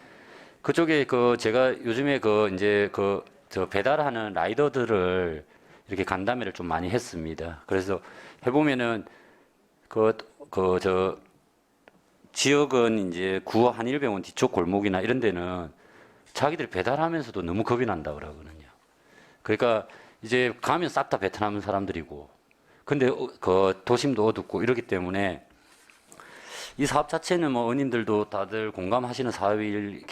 그쪽에 그 제가 요즘에 그 이제 그 저 배달하는 라이더들을 이렇게 간담회를 좀 많이 했습니다. 그래서 해보면은 저 지역은 이제 구호 한일병원 뒤쪽 골목이나 이런 데는 자기들이 배달하면서도 너무 겁이 난다 그러거든요. 그러니까 이제 가면 싹 다 베트남 사람들이고, 근데 그 도심도 어둡고 이러기 때문에 이 사업 자체는 뭐 의원님들도 다들 공감하시는 사업일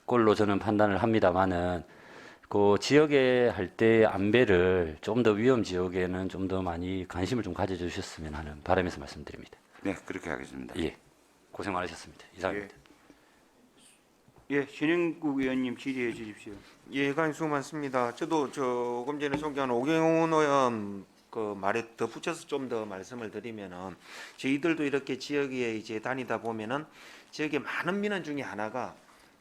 걸로 저는 판단을 합니다만은 그 지역에 할 때 안배를 좀 더 위험 지역에는 좀 더 많이 관심을 좀 가져주셨으면 하는 바람에서 말씀드립니다. 네, 그렇게 하겠습니다. 예, 고생 많으셨습니다. 이상입니다. 예, 신영국 의원님 질의해 주십시오. 예, 강의 수고 많습니다. 저도 조금 전에 소개한 오경훈 의원 그 말에 덧붙여서 좀 더 말씀을 드리면은 저희들도 이렇게 지역에 이제 다니다 보면은 지역에 많은 민원 중에 하나가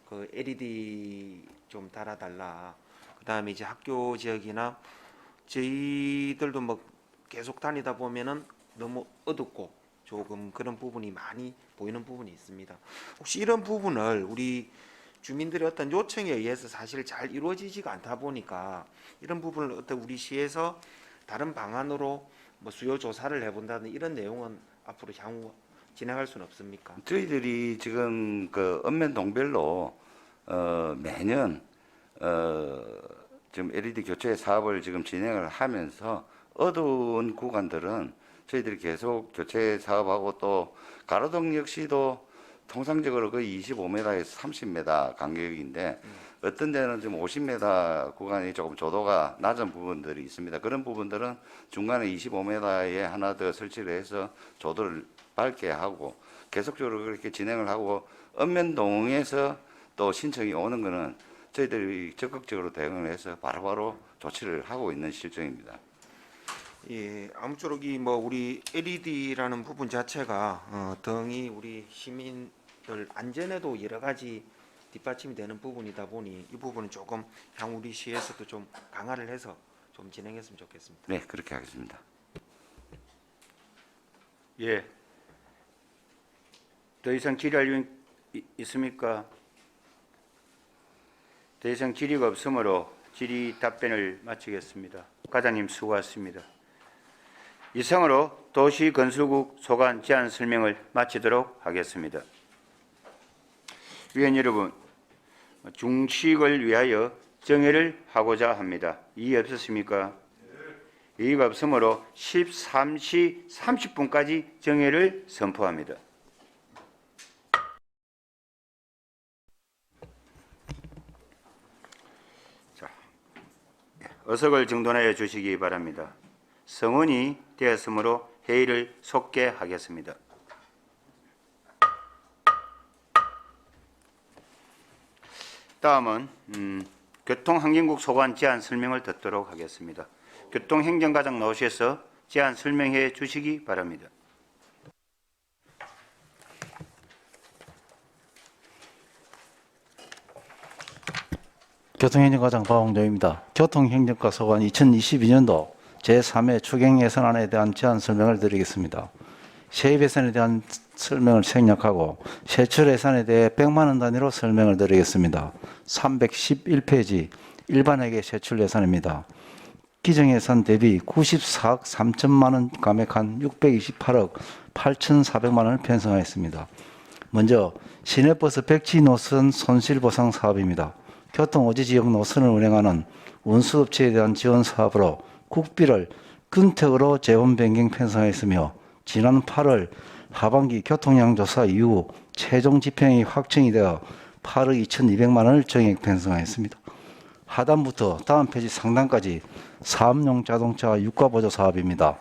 그 LED 좀 달아달라. 그다음에 이제 학교 지역이나 저희들도 뭐 계속 다니다 보면은 너무 어둡고 조금 그런 부분이 많이 보이는 부분이 있습니다. 혹시 이런 부분을 우리 주민들의 어떤 요청에 의해서 사실 잘 이루어지지가 않다 보니까 이런 부분을 어떤 우리 시에서 다른 방안으로 뭐 수요 조사를 해본다는 이런 내용은 앞으로 향후 진행할 수는 없습니까? 저희들이 지금 그 읍면동별로 매년 지금 LED 교체 사업을 지금 진행을 하면서 어두운 구간들은 저희들이 계속 교체 사업하고 또 가로등 역시도 통상적으로 거의 25m에서 30m 간격인데 어떤 데는 지금 50m 구간이 조금 조도가 낮은 부분들이 있습니다. 그런 부분들은 중간에 25m에 하나 더 설치를 해서 조도를 밝게 하고 계속적으로 그렇게 진행을 하고 읍면동에서 또 신청이 오는 거는 저희들이 적극적으로 대응을 해서 바로바로 조치를 하고 있는 실정입니다. 예, 아무쪼록 이 뭐 우리 LED라는 부분 자체가 등이 우리 시민들 안전에도 여러 가지 뒷받침이 되는 부분이다 보니 이 부분은 조금 향후 우리 시에서도 좀 강화를 해서 좀 진행했으면 좋겠습니다. 네, 그렇게 하겠습니다. 예. 더 이상 질의할 의원 있습니까? 더 이상 질의가 없으므로 질의 답변을 마치겠습니다. 과장님 수고하셨습니다. 이상으로 도시건설국 소관 제안 설명을 마치도록 하겠습니다. 위원 여러분, 중식을 위하여 정회를 하고자 합니다. 이의 없으십니까? 이의가 없으므로 13시 30분까지 정회를 선포합니다. 자, 어석을 정돈하여 주시기 바랍니다. 성원이 되었으므로 회의를 속개하겠습니다. 다음은 교통환경국 소관 제안 설명을 듣도록 하겠습니다. 교통행정과장 나오셔서 제안 설명해 주시기 바랍니다. 교통행정과장 박홍정입니다. 교통행정과 소관 2022년도 제3회 추경 예산안에 대한 제안 설명을 드리겠습니다. 세입 예산에 대한 설명을 생략하고 세출 예산에 대해 100만 원 단위로 설명을 드리겠습니다. 311페이지 일반회계 세출 예산입니다. 기정 예산 대비 94억 3천만 원 감액한 628억 8,400만 원을 편성하였습니다. 먼저 시내버스 백지 노선 손실보상 사업입니다. 교통오지 지역 노선을 운행하는 운수업체에 대한 지원 사업으로 국비를 근택으로 재원 변경 편성했으며 지난 8월 하반기 교통량 조사 이후 최종 집행이 확정이 되어 8억 2,200만 원을 정액 편성하였습니다. 하단부터 다음 페이지 상단까지 사업용 자동차 유가보조 사업입니다.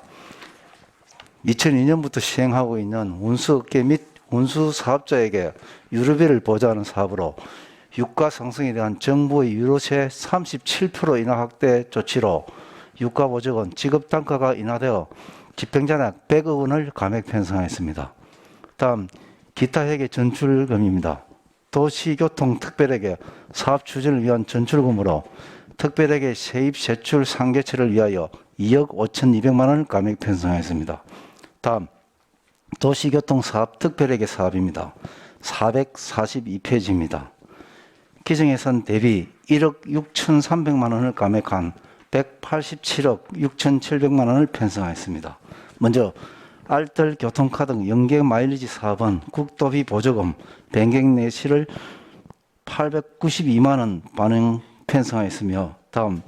2002년부터 시행하고 있는 운수업계 및 운수사업자에게 유류비를 보조하는 사업으로 유가 상승에 대한 정부의 유로세 37% 인하 확대 조치로 유가 보조금 지급 단가가 인하되어 집행잔액 100억 원을 감액 편성하였습니다. 다음 기타 회계 전출금입니다. 도시교통특별회계 사업 추진을 위한 전출금으로 특별회계 세입 세출 상계체를 위하여 2억 5,200만 원을 감액 편성하였습니다. 다음 도시교통사업 특별회계 사업입니다. 442페이지입니다. 기정예산 대비 1억 6,300만 원을 감액한 187억 6,700만 원을 편성하였습니다. 먼저 알뜰 교통카드 등 연계 마일리지 사업은 국도비 보조금 변경 내시를 892만 원 반영 편성하였으며, 다음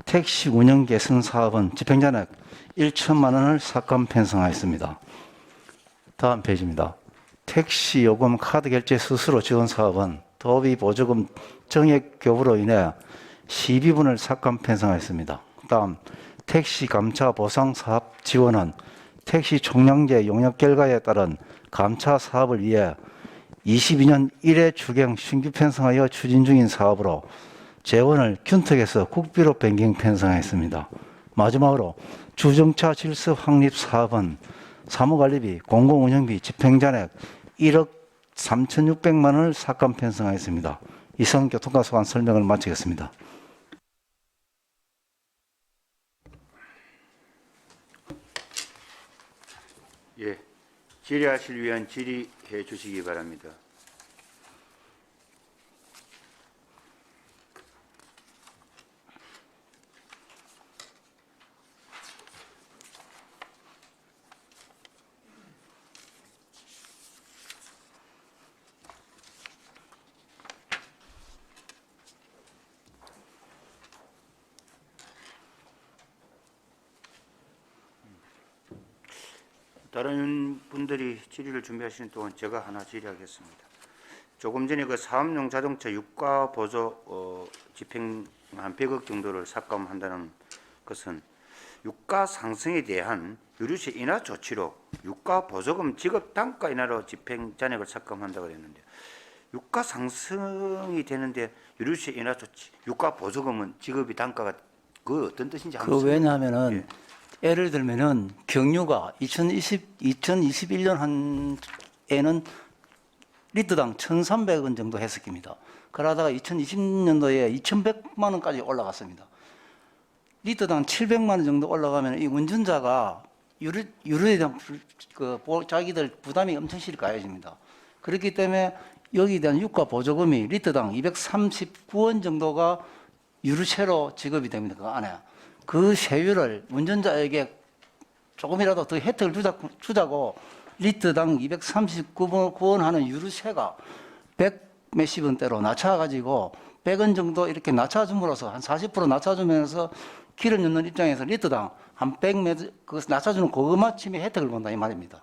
택시 운영 개선 사업은 집행잔액 1천만 원을 삭감 편성하였습니다. 다음 페이지입니다. 택시 요금 카드 결제 수수료 지원 사업은 도비 보조금 정액 교부로 인해 시비분을 삭감 편성하였습니다. 다음 택시 감차 보상 사업 지원은 택시 총량제 용역 결과에 따른 감차 사업을 위해 22년 1회 추경 신규 편성하여 추진 중인 사업으로 재원을 균특에서 국비로 변경 편성하였습니다. 마지막으로 주정차 질서 확립 사업은 사무관리비, 공공운영비, 집행잔액 1억 3,600만 원을 삭감 편성하였습니다. 이상 교통가소관 설명을 마치겠습니다. 예, 질의하실 위원 질의해 주시기 바랍니다. 다른 분들이 질의를 준비하시는 동안 제가 하나 질의하겠습니다. 조금 전에 그 사업용 자동차 유가 보조 집행 한 100억 정도를 삭감한다는 것은 유가 상승에 대한 유류세 인하 조치로 유가 보조금 지급 단가 인하로 집행 잔액을 삭감한다고 했는데, 유가 상승이 되는데 유류세 인하 조치, 유가 보조금은 지급이 단가가 그 어떤 뜻인지 한번 그 왜냐하면은 예. 예를 들면은 경유가 2021년 한에는 리터당 1,300원 정도 했었습니다. 그러다가 2020년도에 2,100만 원까지 올라갔습니다. 리터당 700만 원 정도 올라가면 이 운전자가 유류에 대한 자기들 부담이 엄청 실가해집니다. 그렇기 때문에 여기에 대한 유가 보조금이 리터당 239원 정도가 유류세로 지급이 됩니다. 그 안에. 그 세율을 운전자에게 조금이라도 더 혜택을 주자고 리터당 239원 하는 유류세가 100 몇십 원대로 낮춰가지고 100원 정도 이렇게 낮춰줌으로써 한 40% 낮춰주면서 기름 넣는 입장에서 리터당 한 100몇, 그 낮춰주는 그것만큼의 혜택을 본다 이 말입니다.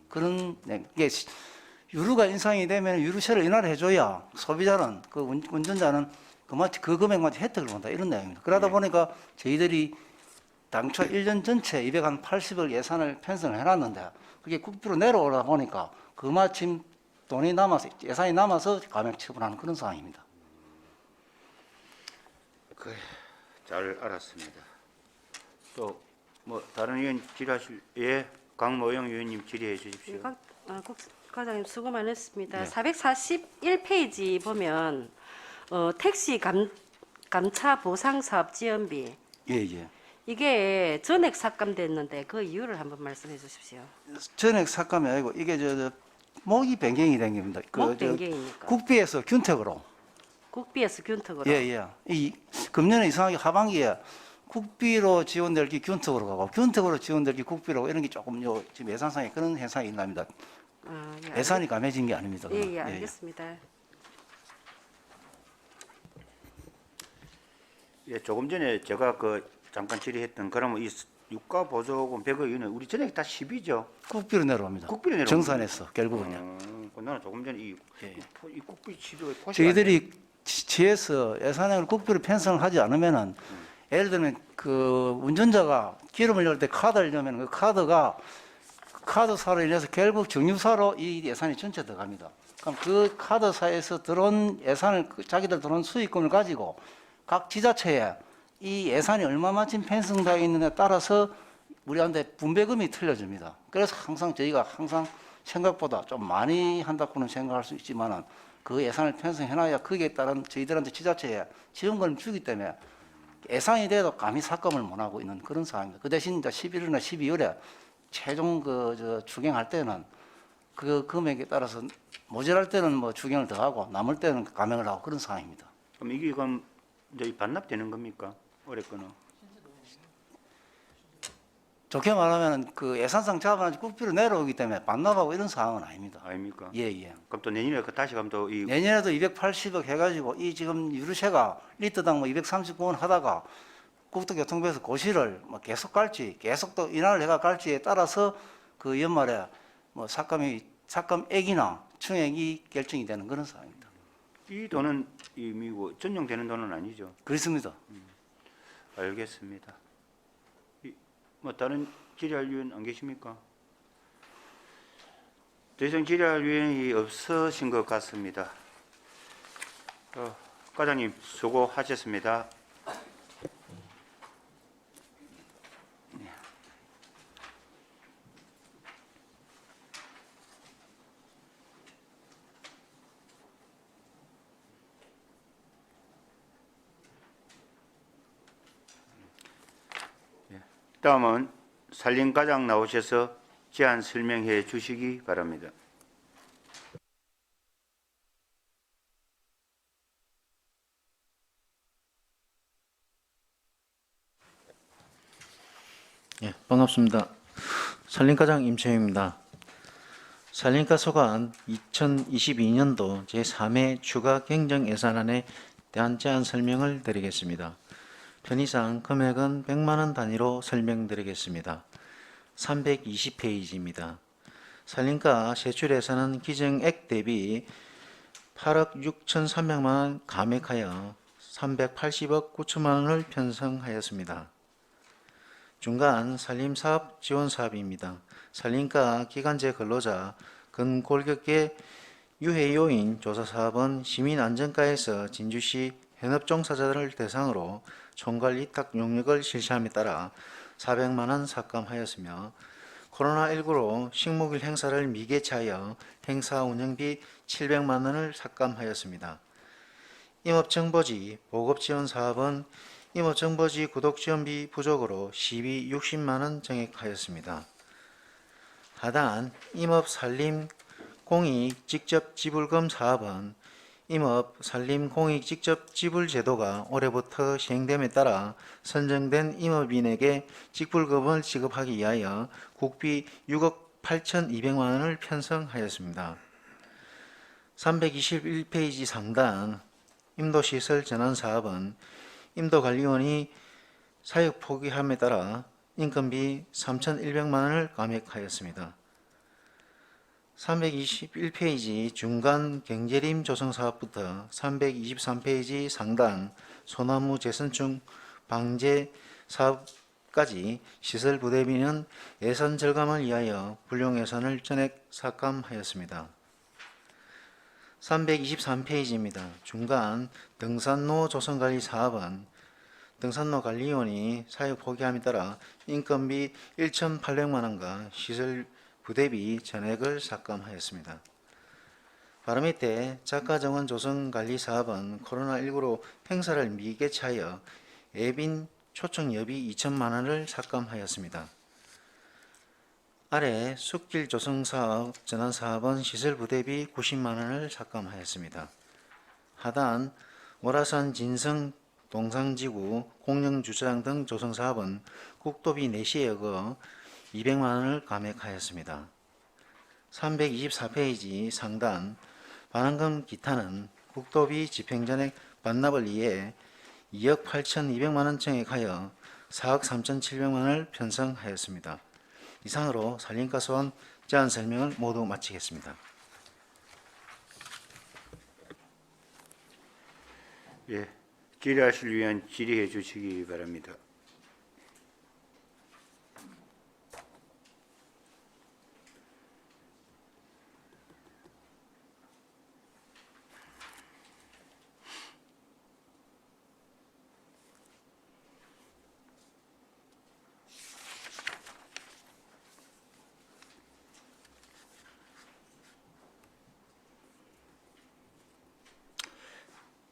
그런, 이게 유류가 인상이 되면 유류세를 인하를 해줘야 소비자는, 그 운전자는 그 금액만 혜택을 본다 이런 내용입니다. 그러다 보니까 저희들이 당초 1년 전체 280억 예산을 편성을 해놨는데 그게 국비로 내려오다 보니까 그마침 돈이 남아서, 예산이 남아서 감액 처분하는 그런 상황입니다. 잘 알았습니다. 또 뭐 다른 의원 질의하실, 예, 강모영 의원님 질의해 주십시오. 과장님 수고 많으셨습니다. 네. 441페이지 보면 택시 감차 보상 사업 지원비, 예. 이게 전액 삭감됐는데 그 이유를 한번 말씀해 주십시오. 전액 삭감이 아니고 이게 목이 변경이 된 겁니다. 목 변경이니까. 국비에서 균택으로. 국비에서 균특으로. 예. 이 금년에 이상하게 하반기에 국비로 지원될 게 균특으로 가고 균특으로 지원될 게 국비로 이런 게 조금 지금 예산상에 그런 현상이 있납니다. 예, 예산이 감해진 게 아닙니다. 예, 알겠습니다. 예, 조금 전에 제가 잠깐 질의했던, 그러면 이 유가 보조금 100억 이는 우리 전액 다 10이죠. 국비로 내려옵니다. 국비로 내려옵니다. 정산해서 결국은요. 나는 조금 전에 이 국비 치료에 저희들이 지에서 예산액을 국비로 편성을 하지 않으면은 예를 들면 그 운전자가 기름을 넣을 때 카드를 넣으면 그 카드가 카드사로 인해서 결국 정유사로 이 예산이 전체 들어갑니다. 그럼 그 카드사에서 들어온 예산을, 자기들 들어온 수익금을 가지고 각 지자체에 이 예산이 얼마만큼 편성되어 있느냐에 따라서 우리한테 분배금이 틀려집니다. 그래서 항상 저희가 항상 생각보다 좀 많이 한다고는 생각할 수 있지만은 그 예산을 편성해놔야 거기에 따른 저희들한테 지자체에 지원금을 주기 때문에 예산이 돼도 감히 삭감을 못하고 있는 그런 상황입니다. 그 대신 이제 11월이나 12월에 최종 추경할 때는 그 금액에 따라서 모자랄 때는 뭐 추경을 더하고 남을 때는 감액을 하고 그런 상황입니다. 그럼 이게 이제 반납되는 겁니까? 올해 거는? 좋게 말하면 그 예산상 잡아가지고 국비로 내려오기 때문에 반납하고 이런 상황은 아닙니다. 아닙니까? 예, 예. 그럼 또 내년에 다시 가면 또 이 내년에도 280억 해가지고 이 지금 유류세가 리터당 뭐 239원 하다가 국토교통부에서 고시를 뭐 계속 갈지 계속 또 인하를 해가 갈지에 따라서 그 연말에 뭐 삭감액이나 충액이 결정이 되는 그런 상황입니다. 이 돈은 이미 뭐 전용되는 돈은 아니죠. 그렇습니다. 알겠습니다. 뭐 다른 질의할 위원 안 계십니까? 더 이상 질의할 위원이 없으신 것 같습니다. 과장님 수고하셨습니다. 다음은 산림과장 나오셔서 제안 설명해 주시기 바랍니다. 예, 반갑습니다. 산림과장 임채영입니다. 산림과 소관 2022년도 제3회 추가 경정 예산안에 대한 제안 설명을 드리겠습니다. 편의상 금액은 100만 원 단위로 설명드리겠습니다. 320페이지입니다. 산림과 세출에서는 기정액 대비 8억 6,300만 원 감액하여 380억 9천만 원을 편성하였습니다. 중간 산림사업 지원사업입니다. 산림과 기간제 근로자 근골격계 유해요인 조사사업은 시민안전과에서 진주시 현업종사자들을 대상으로 총괄위탁 용역을 실시함에 따라 400만 원 삭감하였으며 코로나19로 식목일 행사를 미개최하여 행사 운영비 700만 원을 삭감하였습니다. 임업정보지 보급지원사업은 임업정보지 구독지원비 부족으로 시비 60만 원 정액하였습니다. 하단 임업산림 공익 직접 지불금 사업은 임업 산림 공익 직접 지불 제도가 올해부터 시행됨에 따라 선정된 임업인에게 직불금을 지급하기 위하여 국비 6억 8,200만 원을 편성하였습니다. 321페이지 상단 임도시설 전환사업은 임도관리원이 사역 포기함에 따라 인건비 3,100만 원을 감액하였습니다. 321페이지 중간 경제림 조성사업부터 323페이지 상단 소나무 재선충 방제 사업까지 시설 부대비는 예산 절감을 위하여 불용 예산을 전액 삭감하였습니다. 323페이지입니다. 중간 등산로 조성관리 사업은 등산로 관리원이 사역 포기함에 따라 인건비 1,800만 원과 시설 부대비 전액을 삭감하였습니다. 바로 밑에 작가정원 조성관리 사업은 코로나19로 행사를 미개최하여 예빈 초청 여비 2천만 원을 삭감하였습니다. 아래 숲길 조성사업 전환사업은 시설 부대비 90만 원을 삭감하였습니다. 하단 월화산 진성 동상지구 공영주차장 등 조성사업은 국도비 내시액의 200만 원을 감액하였습니다. 324페이지 상단 반환금 기타는 국도비 집행전액 반납을 위해 2억 8,200만 원 정액하여 4억 3,700만 원을 편성하였습니다. 이상으로 산림과 소원 제안 설명을 모두 마치겠습니다. 예, 질의하실 위원 질의해 주시기 바랍니다.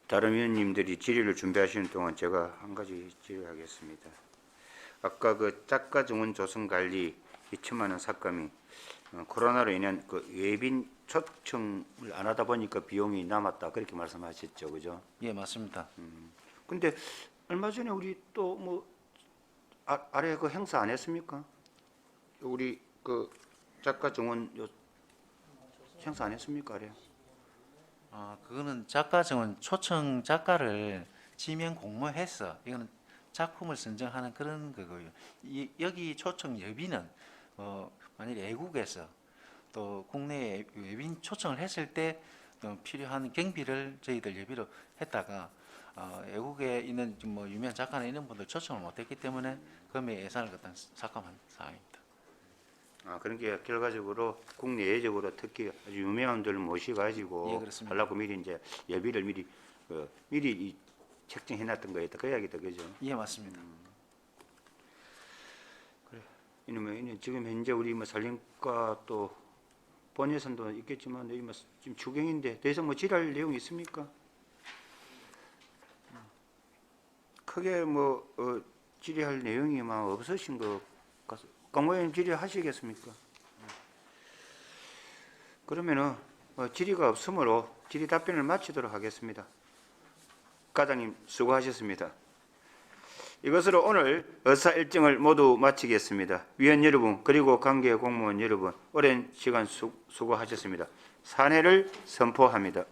다른 위원님들이 질의를 준비하시는 동안 제가 한 가지 질의하겠습니다. 아까 그 작가정원 조성관리 2천만 원 삭감이 코로나로 인한 그 예빈 초청을 안 하다 보니까 비용이 남았다 그렇게 말씀하셨죠, 그죠? 예, 맞습니다. 근데 얼마 전에 우리 또 뭐 아래 그 행사 안 했습니까? 우리 그 작가 정원 요 행사 안 했습니까? 그래요? 그거는 작가 정원 초청 작가를 지명 공모해서 이거는 작품을 선정하는 그런 거고요. 여기 초청 예비는 만약에 외국에서 또 국내에 외빈 초청을 했을 때 필요한 경비를 저희들 예비로 했다가 외국에 있는 뭐 유명한 작가나 이런 분들 초청을 못했기 때문에 금액 예산을 갖다 삭감한 상황입니다. 그런 게 결과적으로 국내외적으로 특히 아주 유명한 분들 모셔가지고 예, 그렇습니다. 하려고 미리 이제 예비를 미리 이 책정해놨던 거였다 그 이야기다 그죠? 예, 맞습니다. 그래. 이놈의 지금 현재 우리 뭐 산림과 또 본예산도 있겠지만 여기 뭐 지금 추경인데 더 이상 뭐 질할 내용이 있습니까? 크게 뭐 질의할 내용이 막 없으신 것 같습니다. 강모님 질의하시겠습니까? 그러면은 질의가 없으므로 질의 답변을 마치도록 하겠습니다. 과장님 수고하셨습니다. 이것으로 오늘 의사 일정을 모두 마치겠습니다. 위원 여러분 그리고 관계 공무원 여러분 오랜 시간 수고하셨습니다. 산회를 선포합니다.